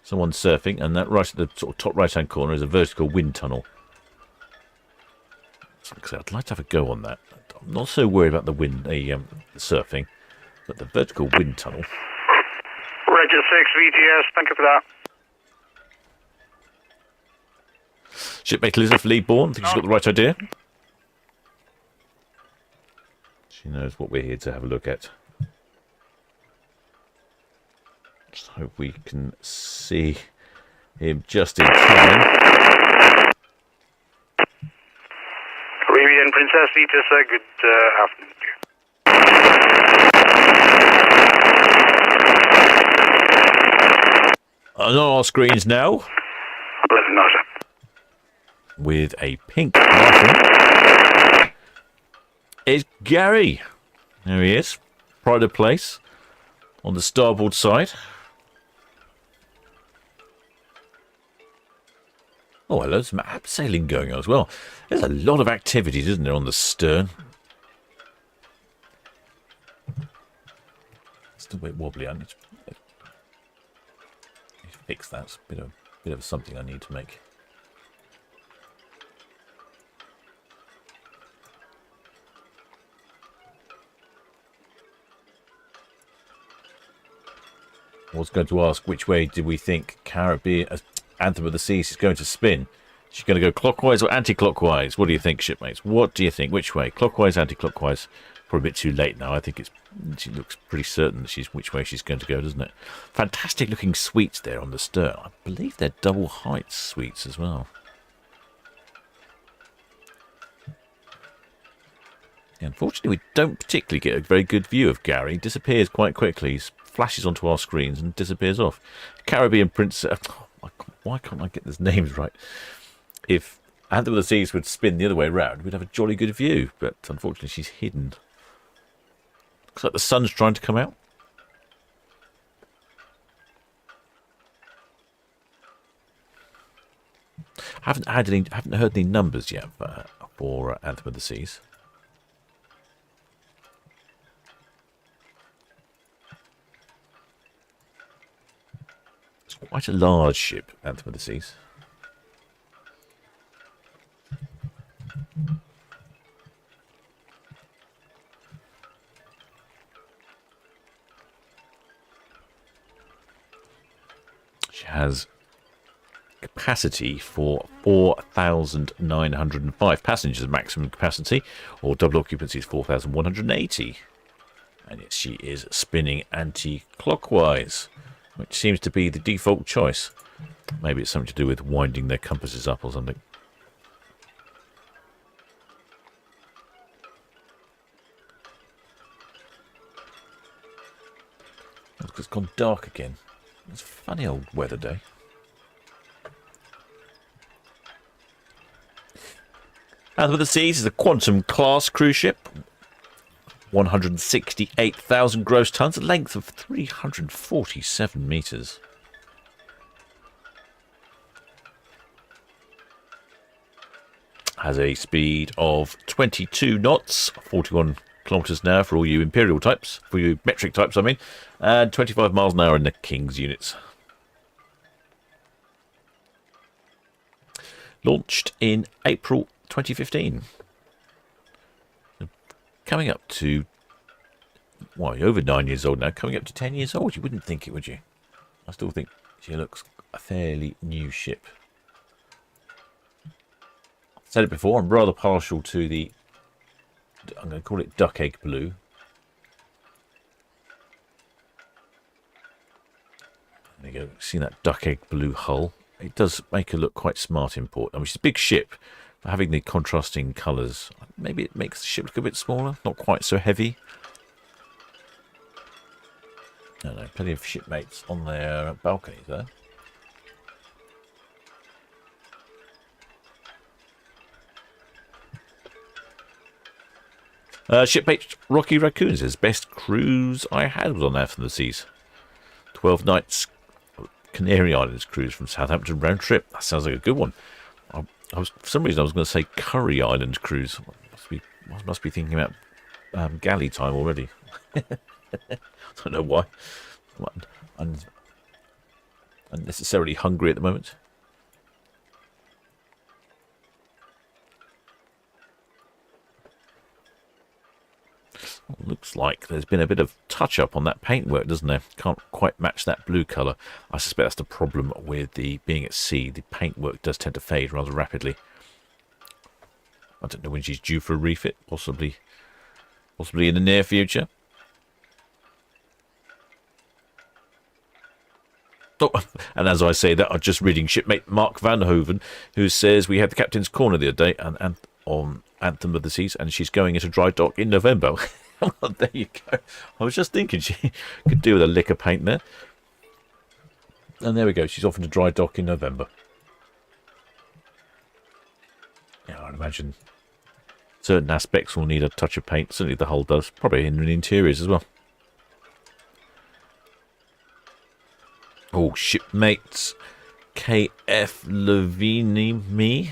E: Someone surfing, and that right at the sort of top right-hand corner is a vertical wind tunnel. So I'd like to have a go on that. I'm not so worried about the wind, the surfing, but the vertical wind tunnel.
I: Roger 6 VTS, thank you for that.
E: Shipmate Elizabeth Leeborn, I think she's got the right idea. She knows what we're here to have a look at. Just hope we can see him just in time.
I: Caribbean Princess VTS, good afternoon.
E: On our screens now, with a pink Martin, is Gary. There he is, pride of place on the starboard side. Oh, hello, some abseiling going on as well. There's a lot of activities, isn't there, on the stern? It's a bit wobbly. I need to fix that. It's a bit of something I need to make. I was going to ask which way did we think Caribbean Anthem of the Seas is going to spin. She's going to go clockwise or anti-clockwise? What do you think, shipmates? What do you think? Which way? Clockwise, anti-clockwise? Probably a bit too late now. I think she looks pretty certain that which way she's going to go, doesn't it? Fantastic looking suites there on the stern. I believe they're double height suites as well. Unfortunately, we don't particularly get a very good view of Gary. He disappears quite quickly. He flashes onto our screens and disappears off. Caribbean Princess. Why can't I get these names right? If Anthem of the Seas would spin the other way around, we'd have a jolly good view. But unfortunately, she's hidden. Looks like the sun's trying to come out. I haven't heard any numbers yet for Anthem of the Seas. It's quite a large ship, Anthem of the Seas. She has capacity for 4,905 passengers, maximum capacity, or double occupancy is 4,180. And yes, she is spinning anti-clockwise, which seems to be the default choice. Maybe it's something to do with winding their compasses up or something. Look, it's gone dark again. It's a funny old weather day. Anthem of the Seas is a Quantum class cruise ship. 168,000 gross tons, a length of 347 metres. Has a speed of 22 knots, 41 kilometres an hour for all you imperial types, for you metric types I mean, and 25 miles an hour in the King's units. Launched in April 2015. Coming up to, well, over 9 years old now, coming up to 10 years old. You wouldn't think it, would you? I still think she looks a fairly new ship. I've said it before, I'm rather partial to the, I'm going to call it duck egg blue. go. See that duck egg blue hull? It does make her look quite smart in port. I mean, she's a big ship, but having the contrasting colours, maybe it makes the ship look a bit smaller, not quite so heavy. I don't know, plenty of shipmates on their balconies there. Shipmate Rocky Raccoon says, best cruise I had was on Anthem of the Seas. 12 nights Canary Islands cruise from Southampton round trip. That sounds like a good one. For some reason I was going to say Curry Island cruise. Must be thinking about galley time already. I don't know why. I'm unnecessarily hungry at the moment. Looks like there's been a bit of touch-up on that paintwork, doesn't there? Can't quite match that blue colour. I suspect that's the problem with the being at sea. The paintwork does tend to fade rather rapidly. I don't know when she's due for a refit. Possibly in the near future. Oh, and as I say that, I'm just reading shipmate Mark Van Hoven, who says we had the captain's corner the other day and on Anthem of the Seas, and she's going into dry dock in November. Well, there you go. I was just thinking she could do with a lick of paint there. And there we go. She's off into dry dock in November. Yeah, I'd imagine certain aspects will need a touch of paint. Certainly the hull does. Probably in the interiors as well. Oh, shipmates KF Levini.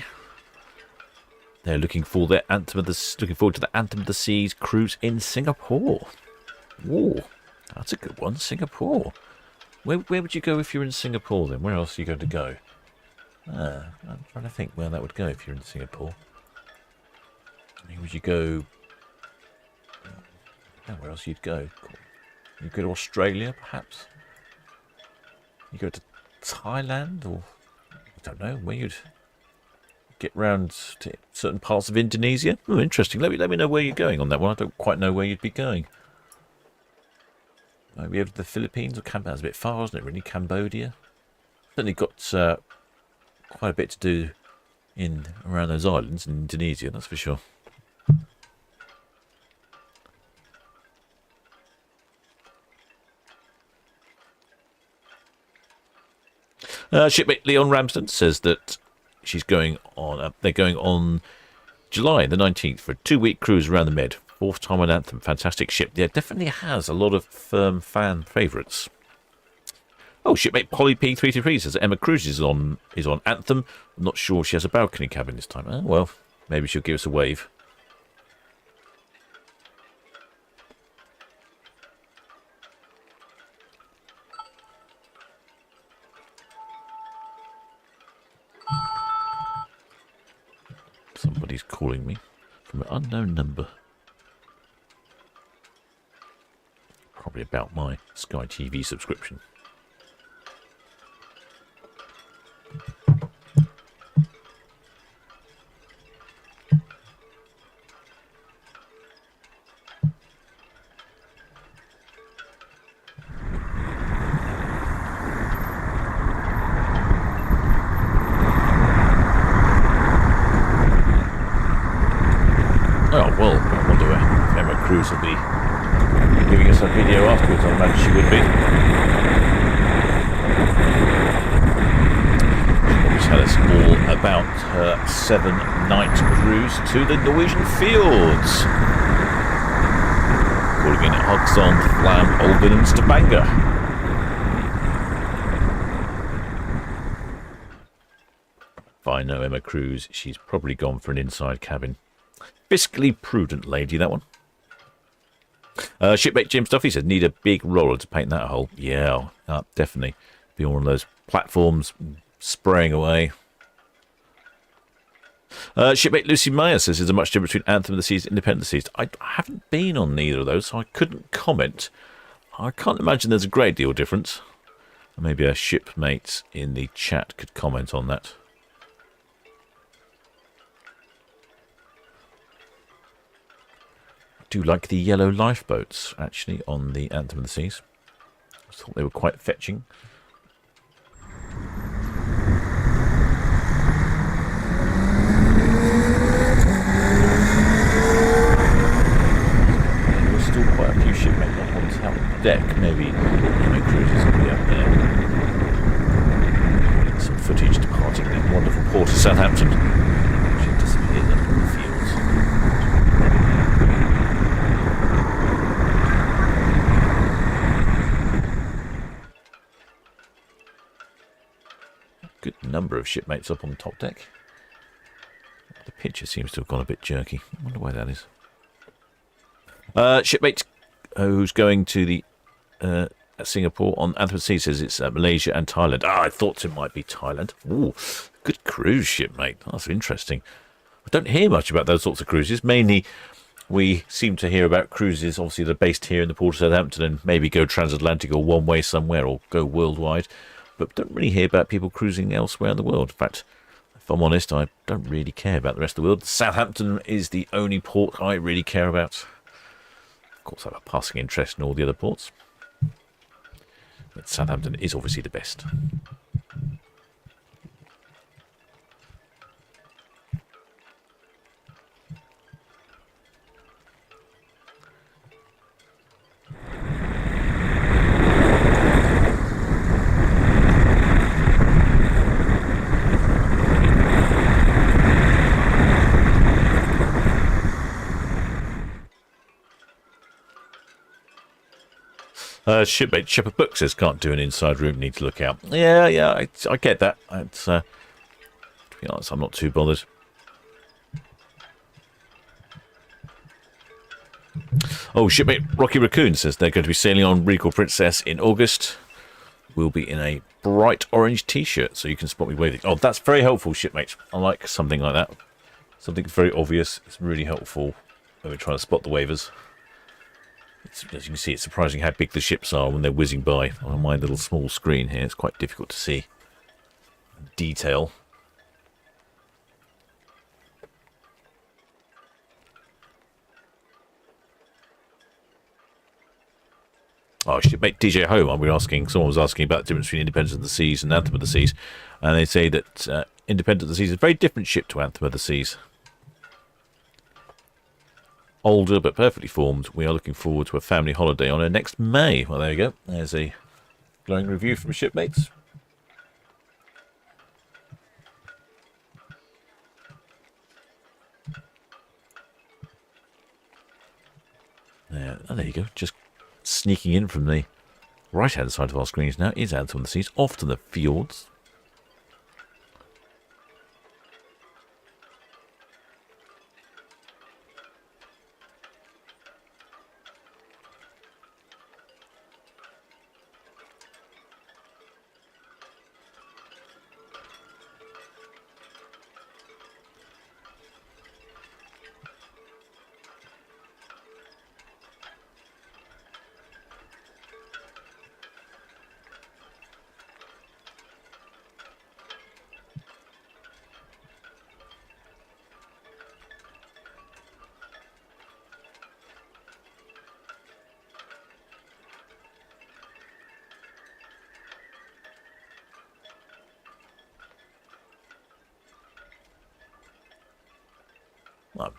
E: They're looking for their looking forward to the Anthem of the Seas cruise in Singapore. Oh, that's a good one, Singapore. Where would you go if you're in Singapore then? Where else are you going to go? I'm trying to think where that would go if you're in Singapore. I mean, would you go? Where else you'd go? You go to Australia, perhaps. You go to Thailand, or I don't know where you'd get round to certain parts of Indonesia. Oh, interesting. Let me know where you're going on that one. I don't quite know where you'd be going. Maybe over to the Philippines or Cambodia. That's a bit far, isn't it? Really, Cambodia. Certainly got quite a bit to do in around those islands in Indonesia. That's for sure. Shipmate Leon Ramsden says that she's going on. They're going on July the 19th for a 2-week cruise around the Med. 4th time on Anthem. Fantastic ship. Yeah, definitely has a lot of firm fan favourites. Oh, shipmate Polly P323 says that Emma Cruise is on Anthem. I'm not sure she has a balcony cabin this time. Oh, well, maybe she'll give us a wave. Somebody's calling me from an unknown number. Probably about my Sky TV subscription. Will be giving us a video afterwards. I imagine she would be. She's tell us all about her 7-night cruise to the Norwegian fjords, calling in at Hogsand, Flam, Olden and Stavanger. If I know Emma Cruise, she's probably gone for an inside cabin. Fiscally prudent lady, that one. Shipmate Jim Stuffy says, need a big roller to paint that hole. Yeah, definitely. Be on one of those platforms, spraying away. Shipmate Lucy Meyer says, is there much difference between Anthem of the Seas and Independent of the Seas? I haven't been on neither of those, so I couldn't comment. I can't imagine there's a great deal of difference. Maybe our shipmates in the chat could comment on that. I do like the yellow lifeboats, actually, on the Anthem of the Seas. I thought they were quite fetching. of shipmates up on top deck. The picture seems to have gone a bit jerky. I wonder why that is. Shipmate who's going to the Singapore on Anthem Sea says it's Malaysia and Thailand. I thought it might be Thailand. Ooh, good cruise, shipmate. That's interesting. I don't hear much about those sorts of cruises. Mainly, we seem to hear about cruises, obviously, that are based here in the port of Southampton and maybe go transatlantic or one way somewhere or go worldwide. But don't really hear about people cruising elsewhere in the world. In fact, if I'm honest, I don't really care about the rest of the world. Southampton is the only port I really care about. Of course, I have a passing interest in all the other ports. But Southampton is obviously the best. Shipmate Shepherd Book says can't do an inside route, need to look out. Yeah, I get that. It's, to be honest, I'm not too bothered. Oh, shipmate Rocky Raccoon says they're going to be sailing on Regal Princess in August. We'll be in a bright orange t-shirt, so you can spot me waving. Oh, that's very helpful, shipmate. I like something like that. Something very obvious. It's really helpful when we're trying to spot the wavers. As you can see, it's surprising how big the ships are when they're whizzing by. On my little small screen here, it's quite difficult to see detail. Oh, shipmate DJ Home, someone was asking about the difference between Independence of the Seas and Anthem of the Seas. And they say that Independence of the Seas is a very different ship to Anthem of the Seas. Older but perfectly formed. We are looking forward to a family holiday on her next May. Well, there you go. There's a glowing review from shipmates. Yeah, oh, there you go. Just sneaking in from the right-hand side of our screens now is Anthem of the Seas, off to the fjords.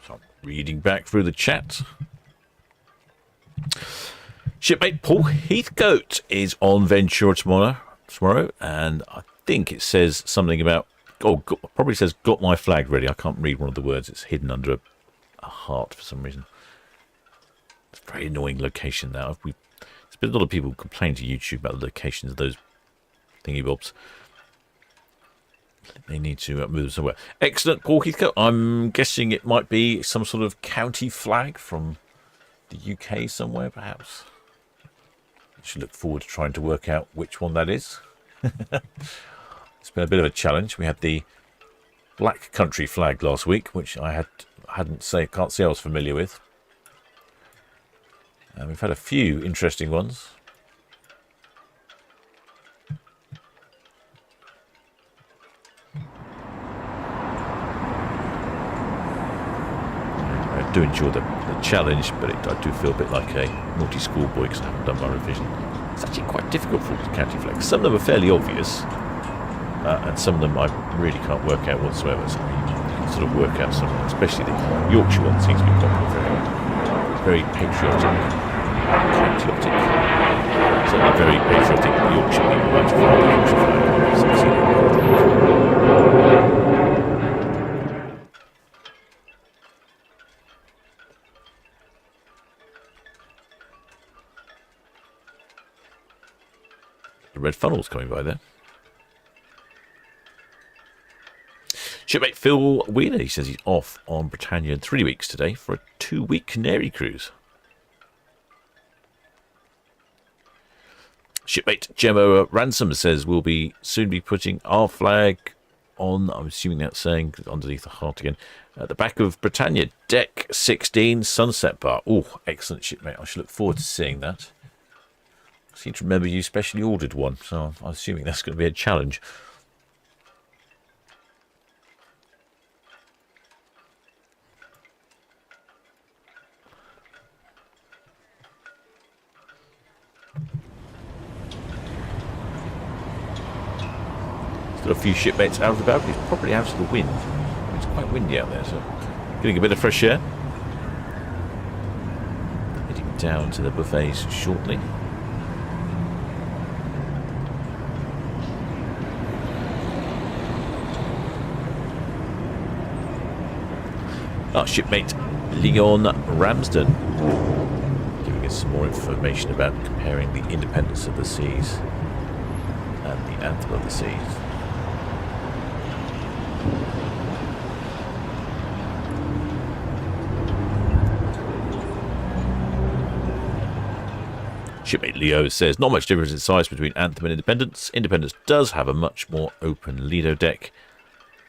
E: I'm reading back through the chat. Shipmate Paul Heathcote is on Ventura tomorrow, and I think it says something about, probably says got my flag ready. I can't read one of the words. It's hidden under a heart for some reason. It's a very annoying location now. There's been a lot of people complaining to YouTube about the locations of those thingy bobs. They need to move somewhere. Excellent, Paul Heathcote. I'm guessing it might be some sort of county flag from the UK somewhere, perhaps. I should look forward to trying to work out which one that is. It's been a bit of a challenge. We had the Black Country flag last week, which I can't say I was familiar with. And we've had a few interesting ones. I do enjoy the challenge, but I do feel a bit like a naughty schoolboy because I haven't done my revision. It's actually quite difficult for the county flags. Some of them are fairly obvious, and some of them I really can't work out whatsoever. So you can sort of work out some, especially the Yorkshire one seems to be popular, very patriotic, certainly very patriotic Yorkshire people like to fly the Yorkshire flag. The red funnel's coming by there. Shipmate Phil Wheeler, he says he's off on Britannia in 3 weeks today for a 2-week Canary cruise. Shipmate Gemma Ransom says we'll soon be putting our flag on, I'm assuming that's saying underneath the heart again, at the back of Britannia, deck 16, Sunset Bar. Oh, excellent shipmate. I should look forward to seeing that. I seem to remember you specially ordered one, so I'm assuming that's going to be a challenge. Still a few shipmates out of the balcony. It's probably out of the wind. It's quite windy out there, so getting a bit of fresh air. Heading down to the buffets shortly. Our shipmate Leon Ramsden giving us some more information about comparing the Independence of the Seas and the Anthem of the Seas. Shipmate Leo says, not much difference in size between Anthem and Independence. Independence does have a much more open Lido deck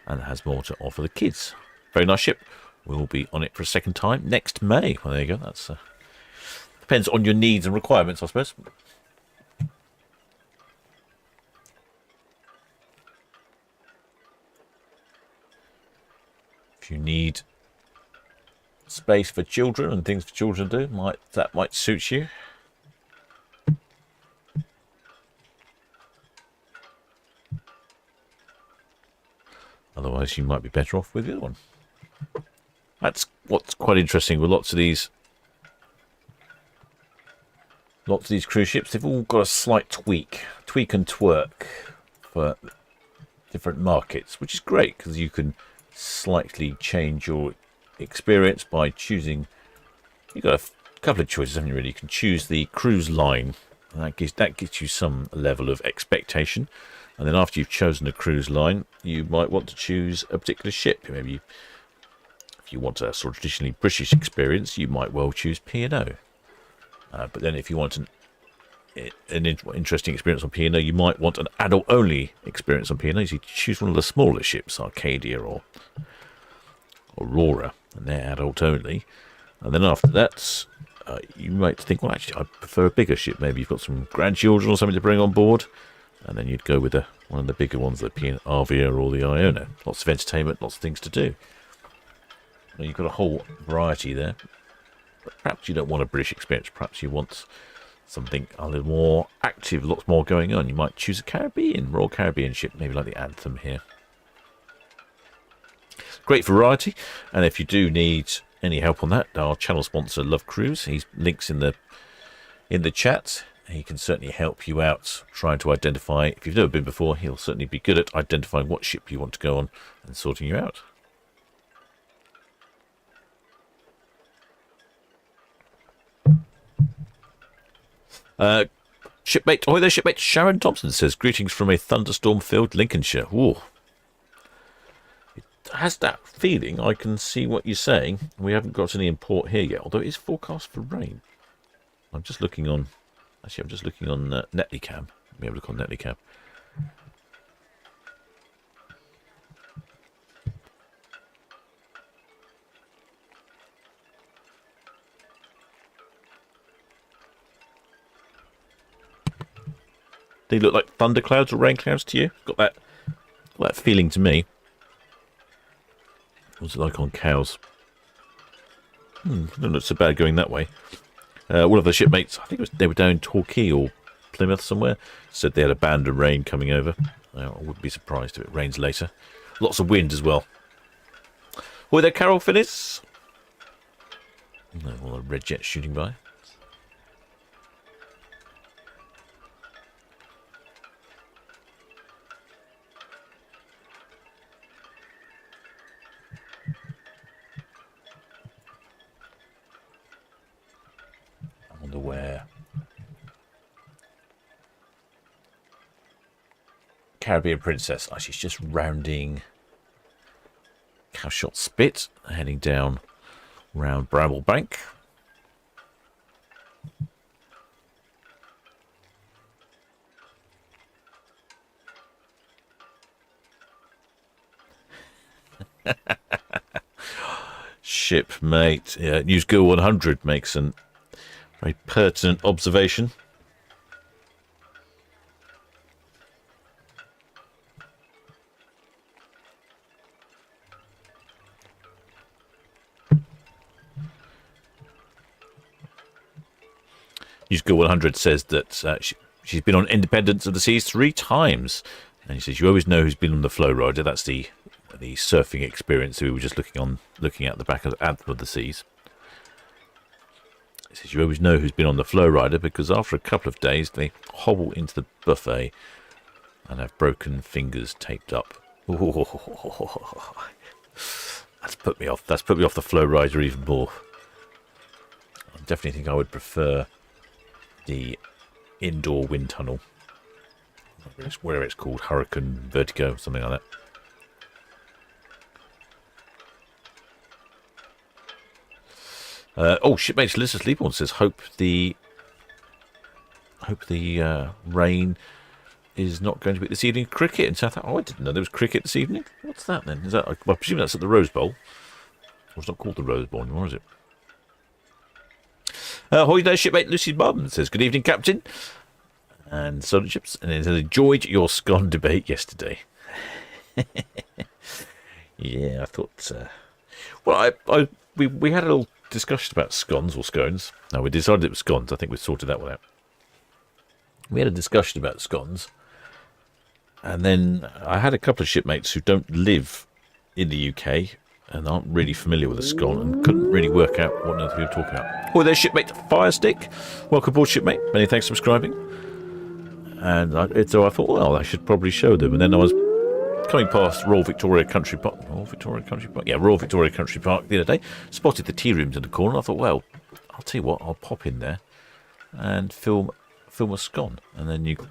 E: and has more to offer the kids. Very nice ship. We'll be on it for a second time next May. Well, there you go. That's depends on your needs and requirements, I suppose. If you need space for children and things for children to do, that might suit you. Otherwise, you might be better off with the other one. That's what's quite interesting with lots of these cruise ships. They've all got a slight tweak and twerk for different markets, which is great because you can slightly change your experience by choosing. You've got a couple of choices, haven't you? Really, you can choose the cruise line, and that gives you some level of expectation. And then after you've chosen a cruise line, you might want to choose a particular ship. Maybe if you want a sort of traditionally British experience, you might well choose P&O. But then if you want an interesting experience on P&O, you might want an adult-only experience on P&O. So you choose one of the smaller ships, Arcadia or Aurora, and they're adult-only. And then after that, you might think, well, actually, I prefer a bigger ship. Maybe you've got some grandchildren or something to bring on board. And then you'd go with one of the bigger ones, the Arvia or the Iona. Lots of entertainment, lots of things to do. Well, you've got a whole variety there. But perhaps you don't want a British experience. Perhaps you want something a little more active, lots more going on. You might choose a Royal Caribbean ship, maybe like the Anthem here. Great variety. And if you do need any help on that, our channel sponsor, Love Cruise, he's links in the chat. He can certainly help you out trying to identify, if you've never been before, he'll certainly be good at identifying what ship you want to go on and sorting you out. Shipmate, oh, there, shipmate Sharon Thompson says, greetings from a thunderstorm-filled Lincolnshire. Ooh. It has that feeling. I can see what you're saying. We haven't got any in port here yet, although it is forecast for rain. I'm just looking on Netlycam. Let me have a look on Netlycam. They look like thunderclouds or rain clouds to you? Got that feeling to me. What's it like on cows? Don't look so bad going that way. One of the shipmates, I think they were down in Torquay or Plymouth somewhere, said they had a band of rain coming over. I wouldn't be surprised if it rains later. Lots of wind as well. Oh, there, Carol Finnis. No, all the red jets shooting by. I wonder where Caribbean Princess. Oh, she's just rounding Cowshot Spit, heading down round Bramble Bank. Shipmate, yeah, News Girl 100 makes a very pertinent observation. News Girl 100 says that she's been on Independence of the Seas 3 times, and he says you always know who's been on the flow rider. That's the surfing experience we were just looking at the back of Anthem of the Seas. He says you always know who's been on the flow rider because after a couple of days they hobble into the buffet and have broken fingers taped up. Ooh, that's put me off. That's put me off the flow rider even more. I definitely think I would prefer the indoor wind tunnel, whatever it's called, Hurricane Vertigo, something like that. Shipmate Alyssa Sleeporn says, hope the rain is not going to be this evening. Cricket in Southampton. Oh, I didn't know there was cricket this evening. What's that then? Is that? Well, I presume that's at the Rose Bowl. Well, it's not called the Rose Bowl anymore, is it? Hoy there, shipmate Lucy's mum says, good evening, Captain. And Solent Ships, and it enjoyed your scone debate yesterday. Yeah, I thought. We had a little discussion about scones or scones. No, we decided it was scones. I think we sorted that one out. We had a discussion about scones, and then I had a couple of shipmates who don't live in the UK and aren't really familiar with a scone and couldn't really work out what on earth we were talking about. Oh, there's shipmate Firestick. Welcome aboard, shipmate. Many thanks for subscribing. And so I thought, well, I should probably show them. And then I was coming past Royal Victoria Country Park. Yeah, Royal Victoria Country Park the other day. Spotted the tea rooms in the corner. I thought, well, I'll tell you what, I'll pop in there and film a scone. And then people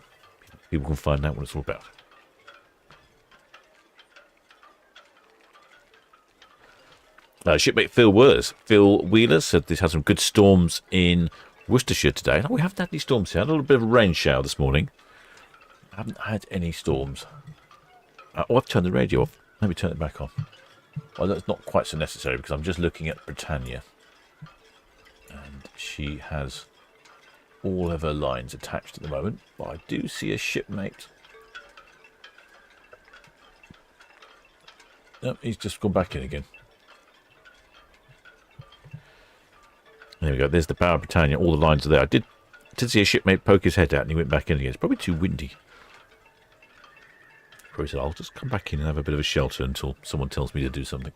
E: can find out what it's all about. Shipmate Phil Wheeler said this has some good storms in Worcestershire today. No, we haven't had any storms here. I had a little bit of a rain shower this morning. I haven't had any storms. I've turned the radio off. Let me turn it back on. Well, that's not quite so necessary because I'm just looking at Britannia. And she has all of her lines attached at the moment. But I do see a shipmate. Nope, he's just gone back in again. There we go. There's the Power of Britannia. All the lines are there. I did see a shipmate poke his head out and he went back in again. It's probably too windy. Probably said, I'll just come back in and have a bit of a shelter until someone tells me to do something.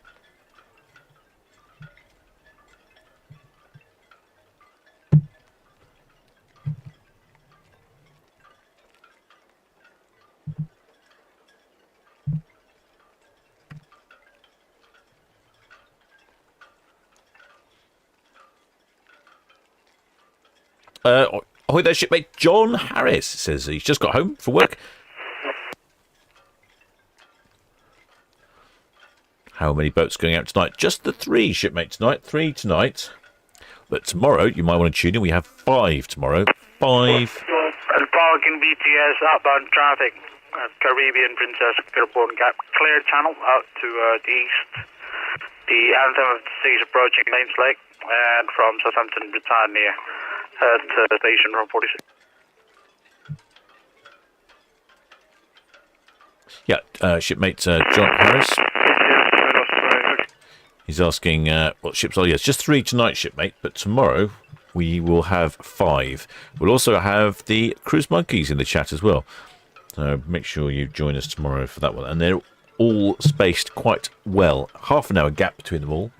E: Ahoy there, shipmate John Harris says he's just got home from work. How many boats going out tonight? Just the 3, shipmate, tonight. 3 tonight. But tomorrow, you might want to tune in. We have 5 tomorrow. 5.
I: And Falcon VTS outbound traffic. Caribbean Princess Airport Gap. Clear channel out to the east. The Anthem of the Seas approaching Mains Lake. And from Southampton, Britannia. At station room 46.
E: Yeah, shipmate John Harris. He's asking what ships are. Yes, just 3 tonight, shipmate. But tomorrow we will have 5. We'll also have the Cruise Monkeys in the chat as well. So make sure you join us tomorrow for that one. And they're all spaced quite well. Half an hour gap between them all.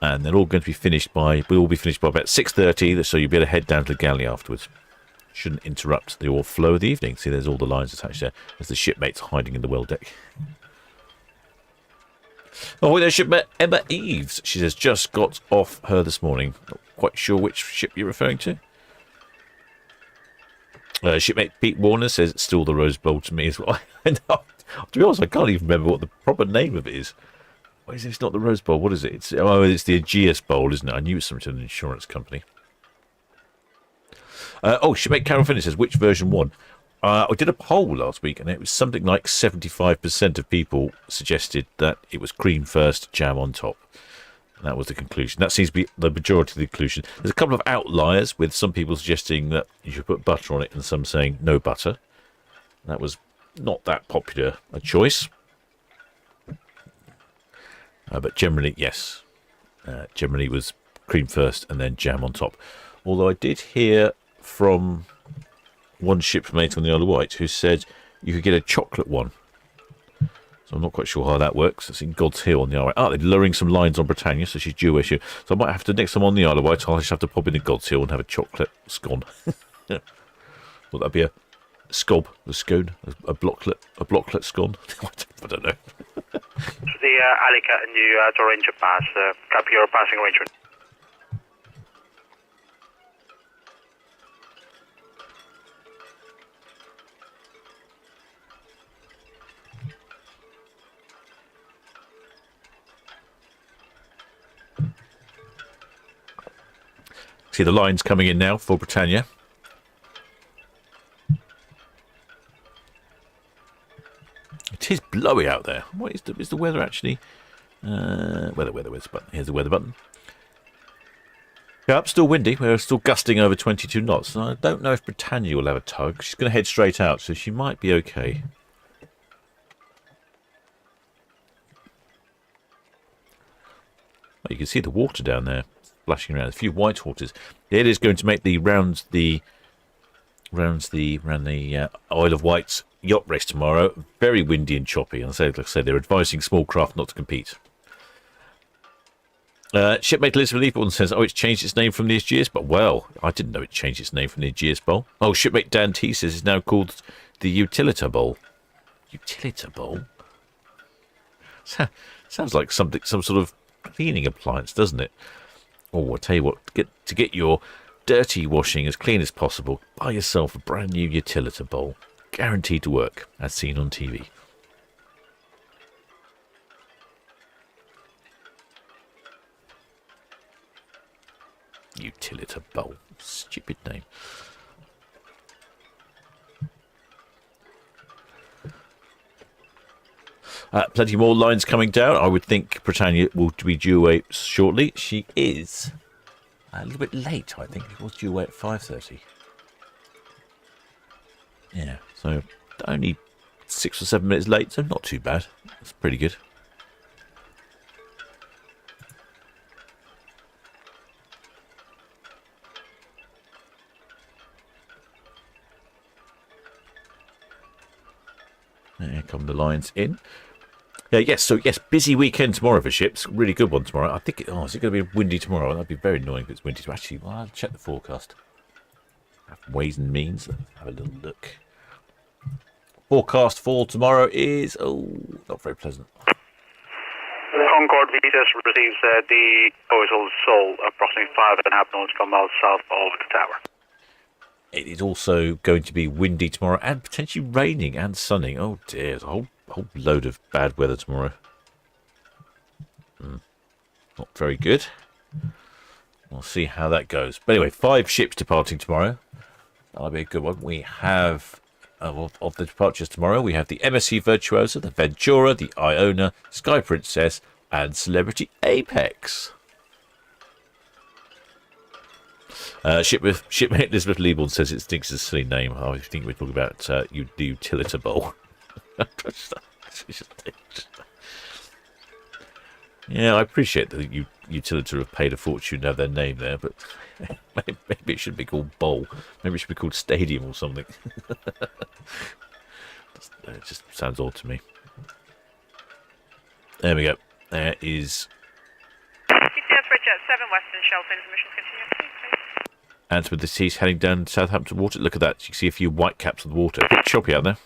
E: And they're all going to be finished by, we'll all be finished by about 6:30, so you'll be able to head down to the galley afterwards. Shouldn't interrupt the all flow of the evening. See, there's all the lines attached there. There's the shipmates hiding in the well deck. Oh, there's shipmate Emma Eves. She says, just got off her this morning. Not quite sure which ship you're referring to. Shipmate Pete Warner says, it's still the Rose Bowl to me as well. To be honest, I can't even remember what the proper name of it is. What is it? It's not the Rose Bowl. What is it? It's the Guesst Bowl, isn't it? I knew it was something to an insurance company. Shipmate Carol Finney says, which version won? I did a poll last week, and it was something like 75% of people suggested that it was cream first, jam on top. And that was the conclusion. That seems to be the majority of the conclusion. There's a couple of outliers, with some people suggesting that you should put butter on it, and some saying no butter. That was not that popular a choice. But generally, yes. Generally was cream first and then jam on top. Although I did hear from one shipmate on the Isle of Wight who said you could get a chocolate one. So I'm not quite sure how that works. It's in God's Hill on the Isle of Wight. they're lowering some lines on Britannia, so she's due issue. So I might have to, next time on the Isle of Wight, I'll just have to pop into God's Hill and have a chocolate scone. Will that be a scob, a scone, a blocklet scone? I don't know.
I: The Alicat and New Torrential Pass, Cap Euro passing arrangement.
E: See the lines coming in now for Britannia. It is blowy out there. What is the weather actually? Weather, where's the button? Here's the weather button. Yeah, up, still windy. We're still gusting over 22 knots. And I don't know if Britannia will have a tug. She's going to head straight out, so she might be okay. Well, you can see the water down there splashing around. A few white waters. It is going to make the round the Isle of Wight's yacht race tomorrow. Very windy and choppy. And like I say, they're advising small craft not to compete. Shipmate Elizabeth Leaperton says, it's changed its name from the Guesst, but well, I didn't know it changed its name from the Guesst Bowl. Shipmate Dan T says it's now called the Utilita Bowl. Utilita Bowl? Sounds like some sort of cleaning appliance, doesn't it? I tell you what, to get your dirty washing as clean as possible, buy yourself a brand new Utilita Bowl. Guaranteed to work, as seen on TV. Utilita Bowl. Stupid name. Plenty more lines coming down. I would think Britannia will be due away shortly. She is a little bit late, I think. It was due away at 5:30. Yeah, so only 6 or 7 minutes late, so not too bad. That's pretty good. There come the lines in. Yes, busy weekend tomorrow for ships. Really good one tomorrow. I think is it going to be windy tomorrow? That'd be very annoying if it's windy. Actually, I'll check the forecast. Ways and means. Let's have a little look. Forecast for tomorrow is not very pleasant.
I: Concorde VTS receives the proposal Sol approximately 5.5 nautical miles south of the tower.
E: It is also going to be windy tomorrow and potentially raining and sunning. Oh dear, there's a whole load of bad weather tomorrow. Not very good. We'll see how that goes. But anyway, 5 ships departing tomorrow. That'll be a good one. We have, of the departures tomorrow, we have the MSC Virtuosa, the Ventura, the Iona, Sky Princess, and Celebrity Apex. Shipmate Elizabeth Liebald says it thinks it's a silly name. I think we're talking about the Utilita Bowl. Yeah, I appreciate that Utilita have paid a fortune to have their name there, but maybe it should be called Bowl. Maybe it should be called Stadium or something. It just sounds odd to me. There we go. There is...
J: TTS Richard 7 Western Shell transmission continue, please.
E: And with the seas heading down Southampton water, look at that. You can see a few white caps on the water. A bit choppy out there.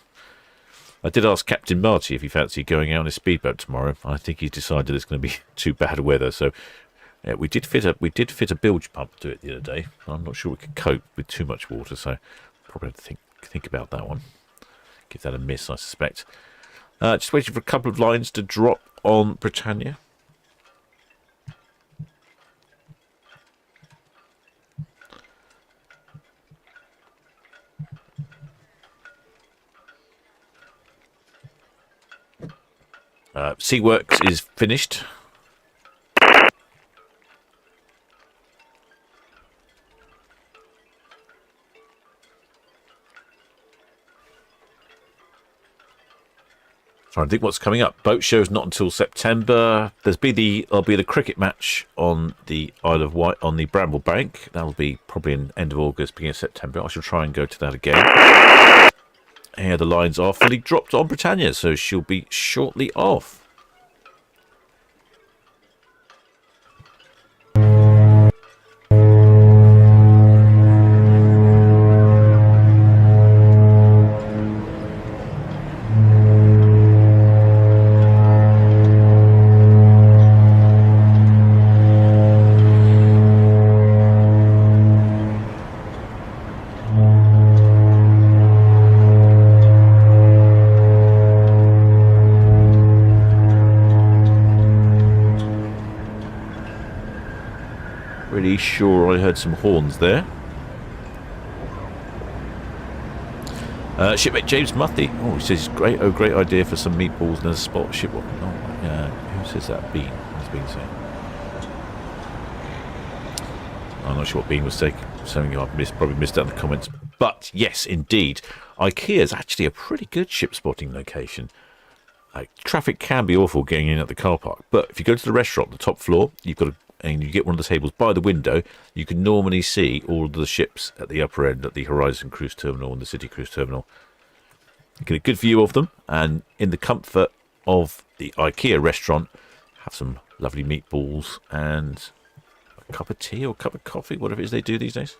E: I did ask Captain Marty if he fancied going out on a speedboat tomorrow. I think he's decided it's going to be too bad weather. So yeah, we did fit a bilge pump to it the other day. I'm not sure we could cope with too much water, so probably have to think about that one. Give that a miss, I suspect. Just waiting for a couple of lines to drop on Britannia. Sea Works is finished. Trying to think what's coming up. Boat show's not until September. There'll be the cricket match on the Isle of Wight on the Bramble Bank. That'll be probably in end of August, beginning of September. I shall try and go to that again. Here the lines are fully dropped on Britannia, so she'll be shortly off. Sure, I heard some horns there. Shipmate James Muthy. Oh, he says great. Oh, great idea for some meatballs and a spot ship. Oh, who says that? Bean. What's Bean saying? I'm not sure what Bean was saying. Something I've probably missed out in the comments. But yes, indeed, IKEA is actually a pretty good ship spotting location. Traffic can be awful getting in at the car park, but if you go to the restaurant, the top floor, and you get one of the tables by the window, you can normally see all of the ships at the upper end, at the Horizon Cruise Terminal and the City Cruise Terminal. You get a good view of them, and in the comfort of the IKEA restaurant, have some lovely meatballs and a cup of tea or a cup of coffee, whatever it is they do these days.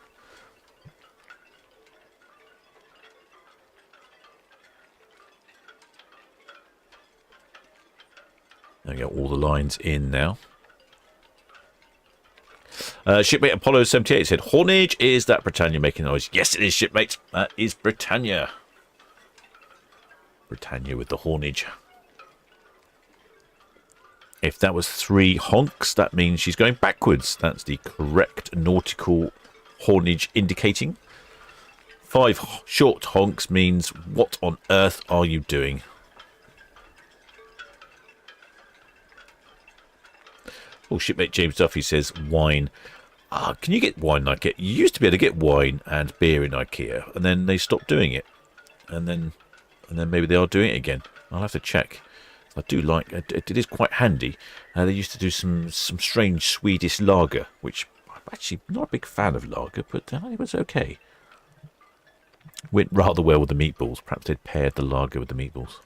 E: There we go, all the lines in now. Shipmate Apollo 78 said, Hornage, is that Britannia making noise? Yes, it is, shipmate. That is Britannia. Britannia with the Hornage. If that was 3 honks, that means she's going backwards. That's the correct nautical Hornage indicating. 5 short honks means, what on earth are you doing? Oh, shipmate James Duffy says wine. Can you get wine like it? You used to be able to get wine and beer in IKEA, and then they stopped doing it, and then maybe they are doing it again. I'll have to check. I do like it. It is quite handy. They used to do some strange Swedish lager, which I'm actually not a big fan of lager, but it was okay. Went rather well with the meatballs. Perhaps they'd paired the lager with the meatballs.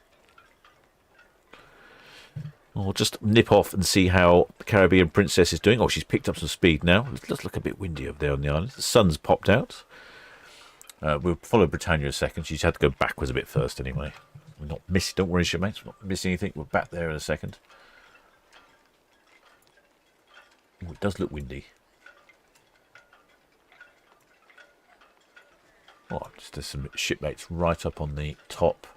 E: I'll just nip off and see how the Caribbean Princess is doing. Oh, she's picked up some speed now. It does look a bit windy over there on the island. The sun's popped out. We'll follow Britannia a second. She's had to go backwards a bit first anyway. We're not missing. Don't worry, shipmates. We're not missing anything. We're back there in a second. Oh, it does look windy. Oh, just there's some shipmates right up on the top.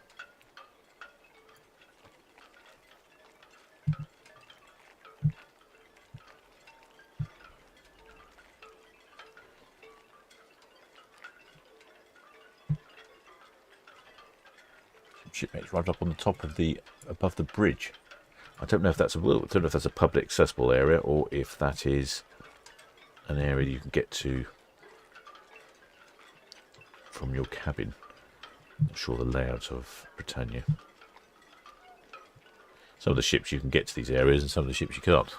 E: Shipmates right up on the top of above the bridge. I don't know if that's a public accessible area or if that is an area you can get to from your cabin. I'm not sure the layout of Britannia. Some of the ships you can get to these areas and some of the ships you can't.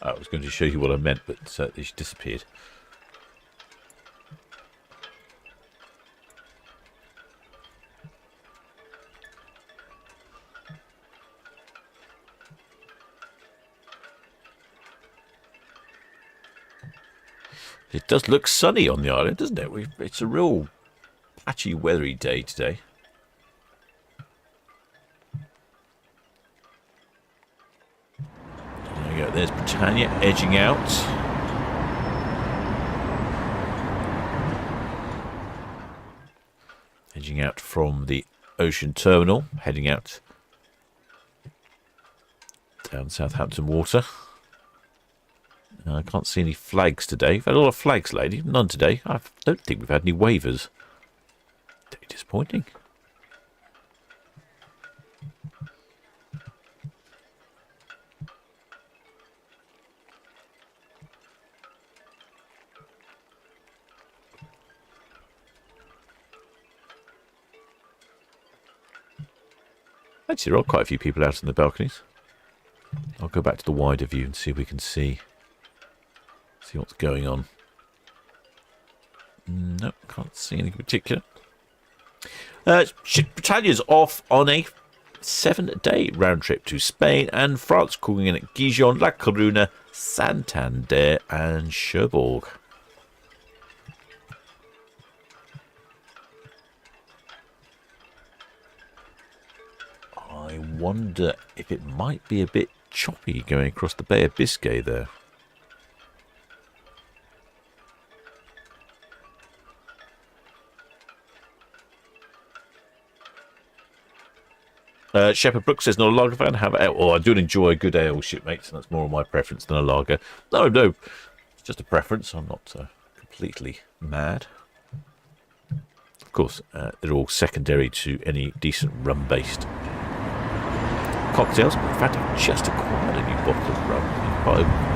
E: I was going to show you what I meant, but it disappeared. It does look sunny on the island, doesn't it? It's a real patchy, weathery day today. There we go. There's Britannia edging out. Edging out from the ocean terminal, heading out down Southampton water. I can't see any flags today. We've had a lot of flags lately. None today. I don't think we've had any waivers. Very disappointing. Actually, there are quite a few people out on the balconies. I'll go back to the wider view and see if we can see what's going on. No, can't see anything particular. Britannia's off on a 7-day round trip to Spain and France, calling in at Gijón, La Coruña, Santander and Cherbourg. I wonder if it might be a bit choppy going across the Bay of Biscay there. Shepherd Brooks says, not a lager fan. I do enjoy a good ale, shipmates, and that's more of my preference than a lager. No, it's just a preference. I'm not completely mad. Of course, they're all secondary to any decent rum-based cocktails. In fact, I've just acquired a new bottle of rum.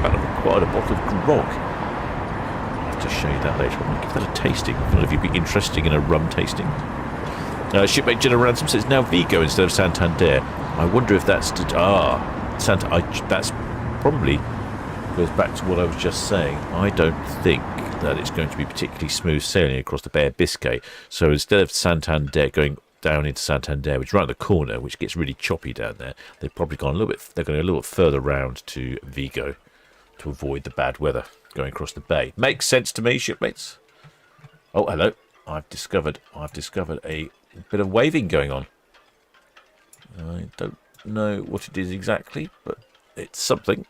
E: I've acquired a bottle of grog. I'll have to show you that later. I'll give that a tasting. I don't know if you'd be interested in a rum tasting. Shipmate General Ransom says now Vigo instead of Santander. I wonder if that's that's probably goes back to what I was just saying. I don't think that it's going to be particularly smooth sailing across the Bay of Biscay. So instead of Santander going down into Santander, which is right the corner, which gets really choppy down there, they've probably gone a little bit. They're going a little bit further round to Vigo to avoid the bad weather going across the bay. Makes sense to me, shipmates. Oh, hello. I've discovered a bit of waving going on. I don't know what it is exactly, but it's something.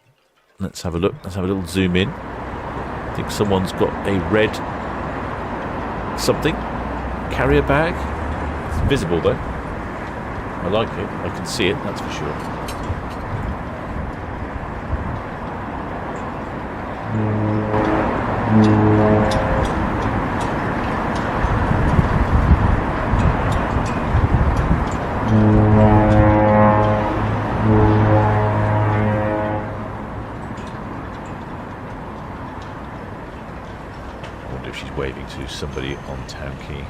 E: Let's have a look. Let's have a little zoom in. I think someone's got a red something. Carrier bag. It's visible though. I like it. I can see it, that's for sure. Waving to somebody on Town Quay.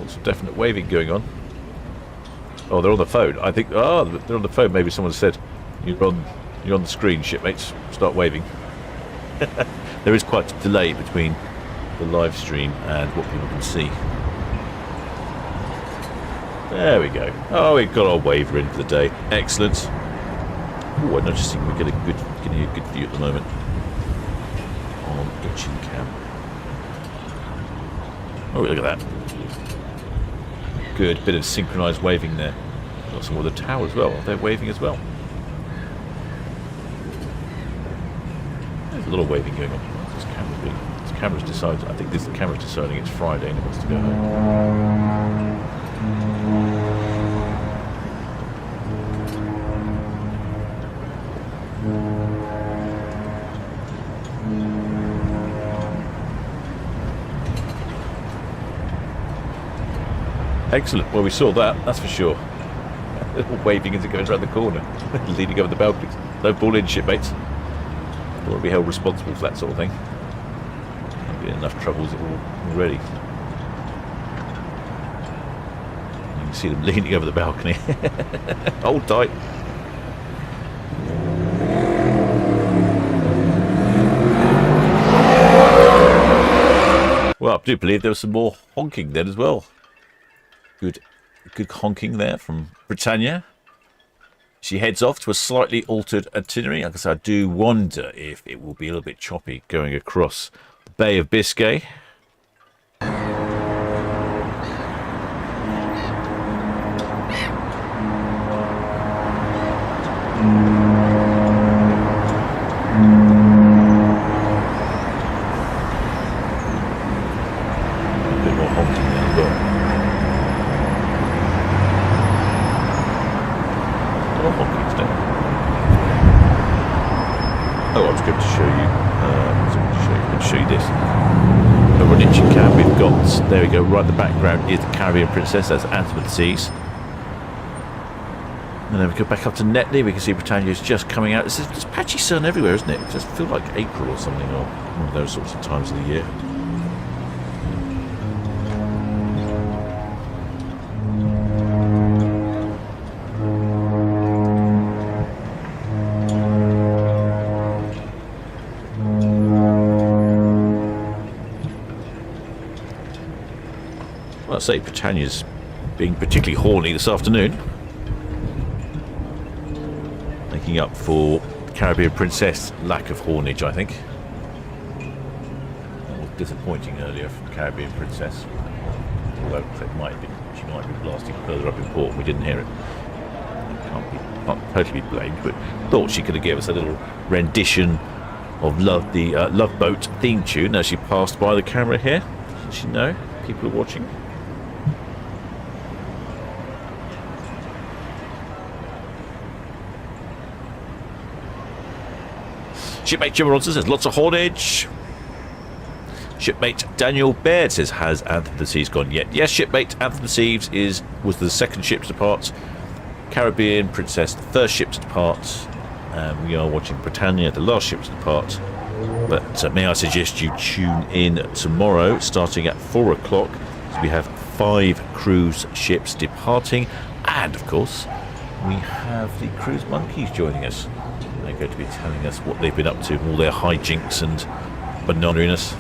E: Some definite waving going on. Oh, they're on the phone. I think. Oh, they're on the phone. Maybe someone said, "You're on the screen, shipmates. Start waving." There is quite a delay between the live stream and what people can see. There we go. Oh, we've got our waver in for the day. Excellent. Oh, I noticed we're getting a good view at the moment on Itchin Cam. Oh, look at that. Good bit of synchronised waving there. Got some of the tower as well. They're waving as well. There's a lot of waving going on. This camera's decided. I think this camera's deciding it's Friday and it wants to go home. Excellent. Well, we saw that, that's for sure. Waving as it goes around the corner, leaning over the balconies. No ball in, shipmates. Don't want to be held responsible for that sort of thing. There'll be enough troubles already. You can see them leaning over the balcony. Hold tight. Well, I do believe there was some more honking then as well. Good honking there from Britannia. She heads off to a slightly altered itinerary. Like I said, I do wonder if it will be a little bit choppy going across the Bay of Biscay. got, there we go, right in the background is the Caribbean Princess, that's Anthem of the Seas. And then we go back up to Netley, we can see Britannia is just coming out. There's patchy sun everywhere, isn't it? It just feels like April or something, or one of those sorts of times of the year. Well, I'd say Britannia's being particularly horny this afternoon. Making up for Caribbean Princess lack of hornage, I think. That was disappointing earlier from Caribbean Princess. Although it might have been, she might be blasting further up in port and we didn't hear it. Can't totally be blamed, but thought she could have given us a little rendition of the Love Boat theme tune as she passed by the camera here. Does she know? People are watching. Shipmate Jim Ronson says lots of haulage. Shipmate Daniel Baird says, has Anthem of the Seas gone yet? Yes, shipmate Anthem of the Seas was the second ship to depart. Caribbean Princess, the first ship to depart. We are watching Britannia, the last ship to depart. But may I suggest you tune in tomorrow, starting at 4 o'clock. So we have 5 cruise ships departing, and of course, we have the cruise monkeys joining us. They're going to be telling us what they've been up to, all their hijinks and bananiness.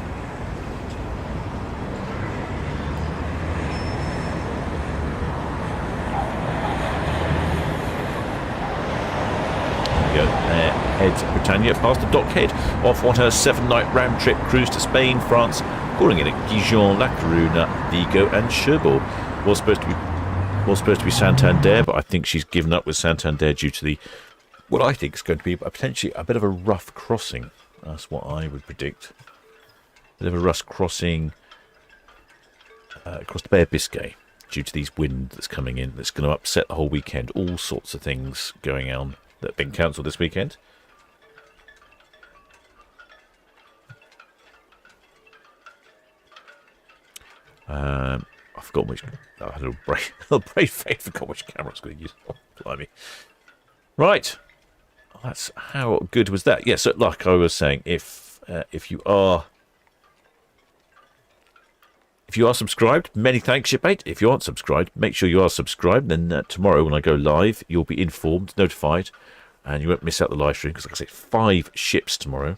E: There we go. Heads Britannia past the dockhead, off on her 7-night round trip cruise to Spain, France, calling in at Dijon, La Coruna, Vigo, and Cherbourg. Was supposed to be Santander, but I think she's given up with Santander due to the what I think is going to be potentially a bit of a rough crossing. That's what I would predict. A bit of a rough crossing across the Bay of Biscay due to these wind that's coming in. That's going to upset the whole weekend. All sorts of things going on that have been cancelled this weekend. I forgot which. I had a little brave face. Forgot which camera I was going to use. Oh, blimey. Right. That's how good was that? Yes, yeah, so like I was saying, if you are subscribed, many thanks, Shipmate. If you aren't subscribed, make sure you are subscribed. Then tomorrow when I go live, you'll be informed, notified, and you won't miss out the live stream because, like I say, 5 ships tomorrow.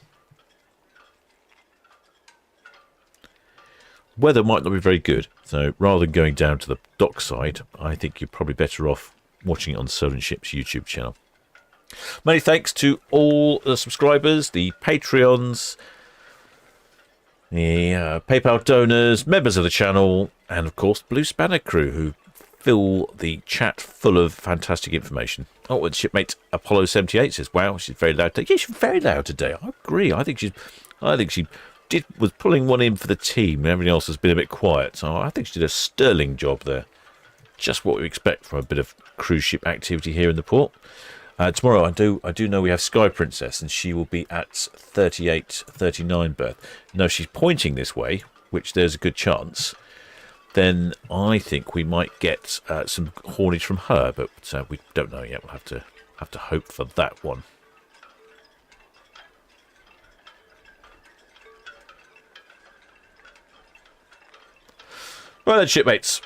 E: Weather might not be very good, so rather than going down to the dockside, I think you're probably better off watching it on Solent Ships YouTube channel. Many thanks to all the subscribers, the Patreons, the PayPal donors, members of the channel, and of course Blue Spanner crew who fill the chat full of fantastic information. Oh, and shipmate Apollo 78 says, "Wow, she's very loud today." Yeah, she's very loud today. I agree. I think she was pulling one in for the team, and everything else has been a bit quiet. So I think she did a sterling job there. Just what we expect from a bit of cruise ship activity here in the port. Tomorrow, I do know we have Sky Princess, and she will be at 38, 39 berth. Now, if she's pointing this way, which there's a good chance, then I think we might get some haulage from her, but we don't know yet. We'll have to hope for that one. Right then, shipmates.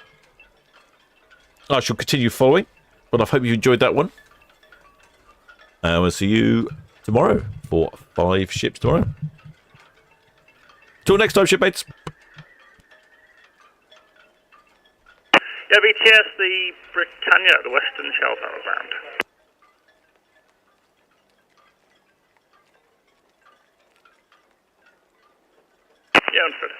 E: I shall continue following, but I hope you enjoyed that one. We'll see you tomorrow for 5 ships tomorrow. Till next time, shipmates.
K: Yeah, BTS, the Britannia, the Western Shelf Outbound. Yeah, understood.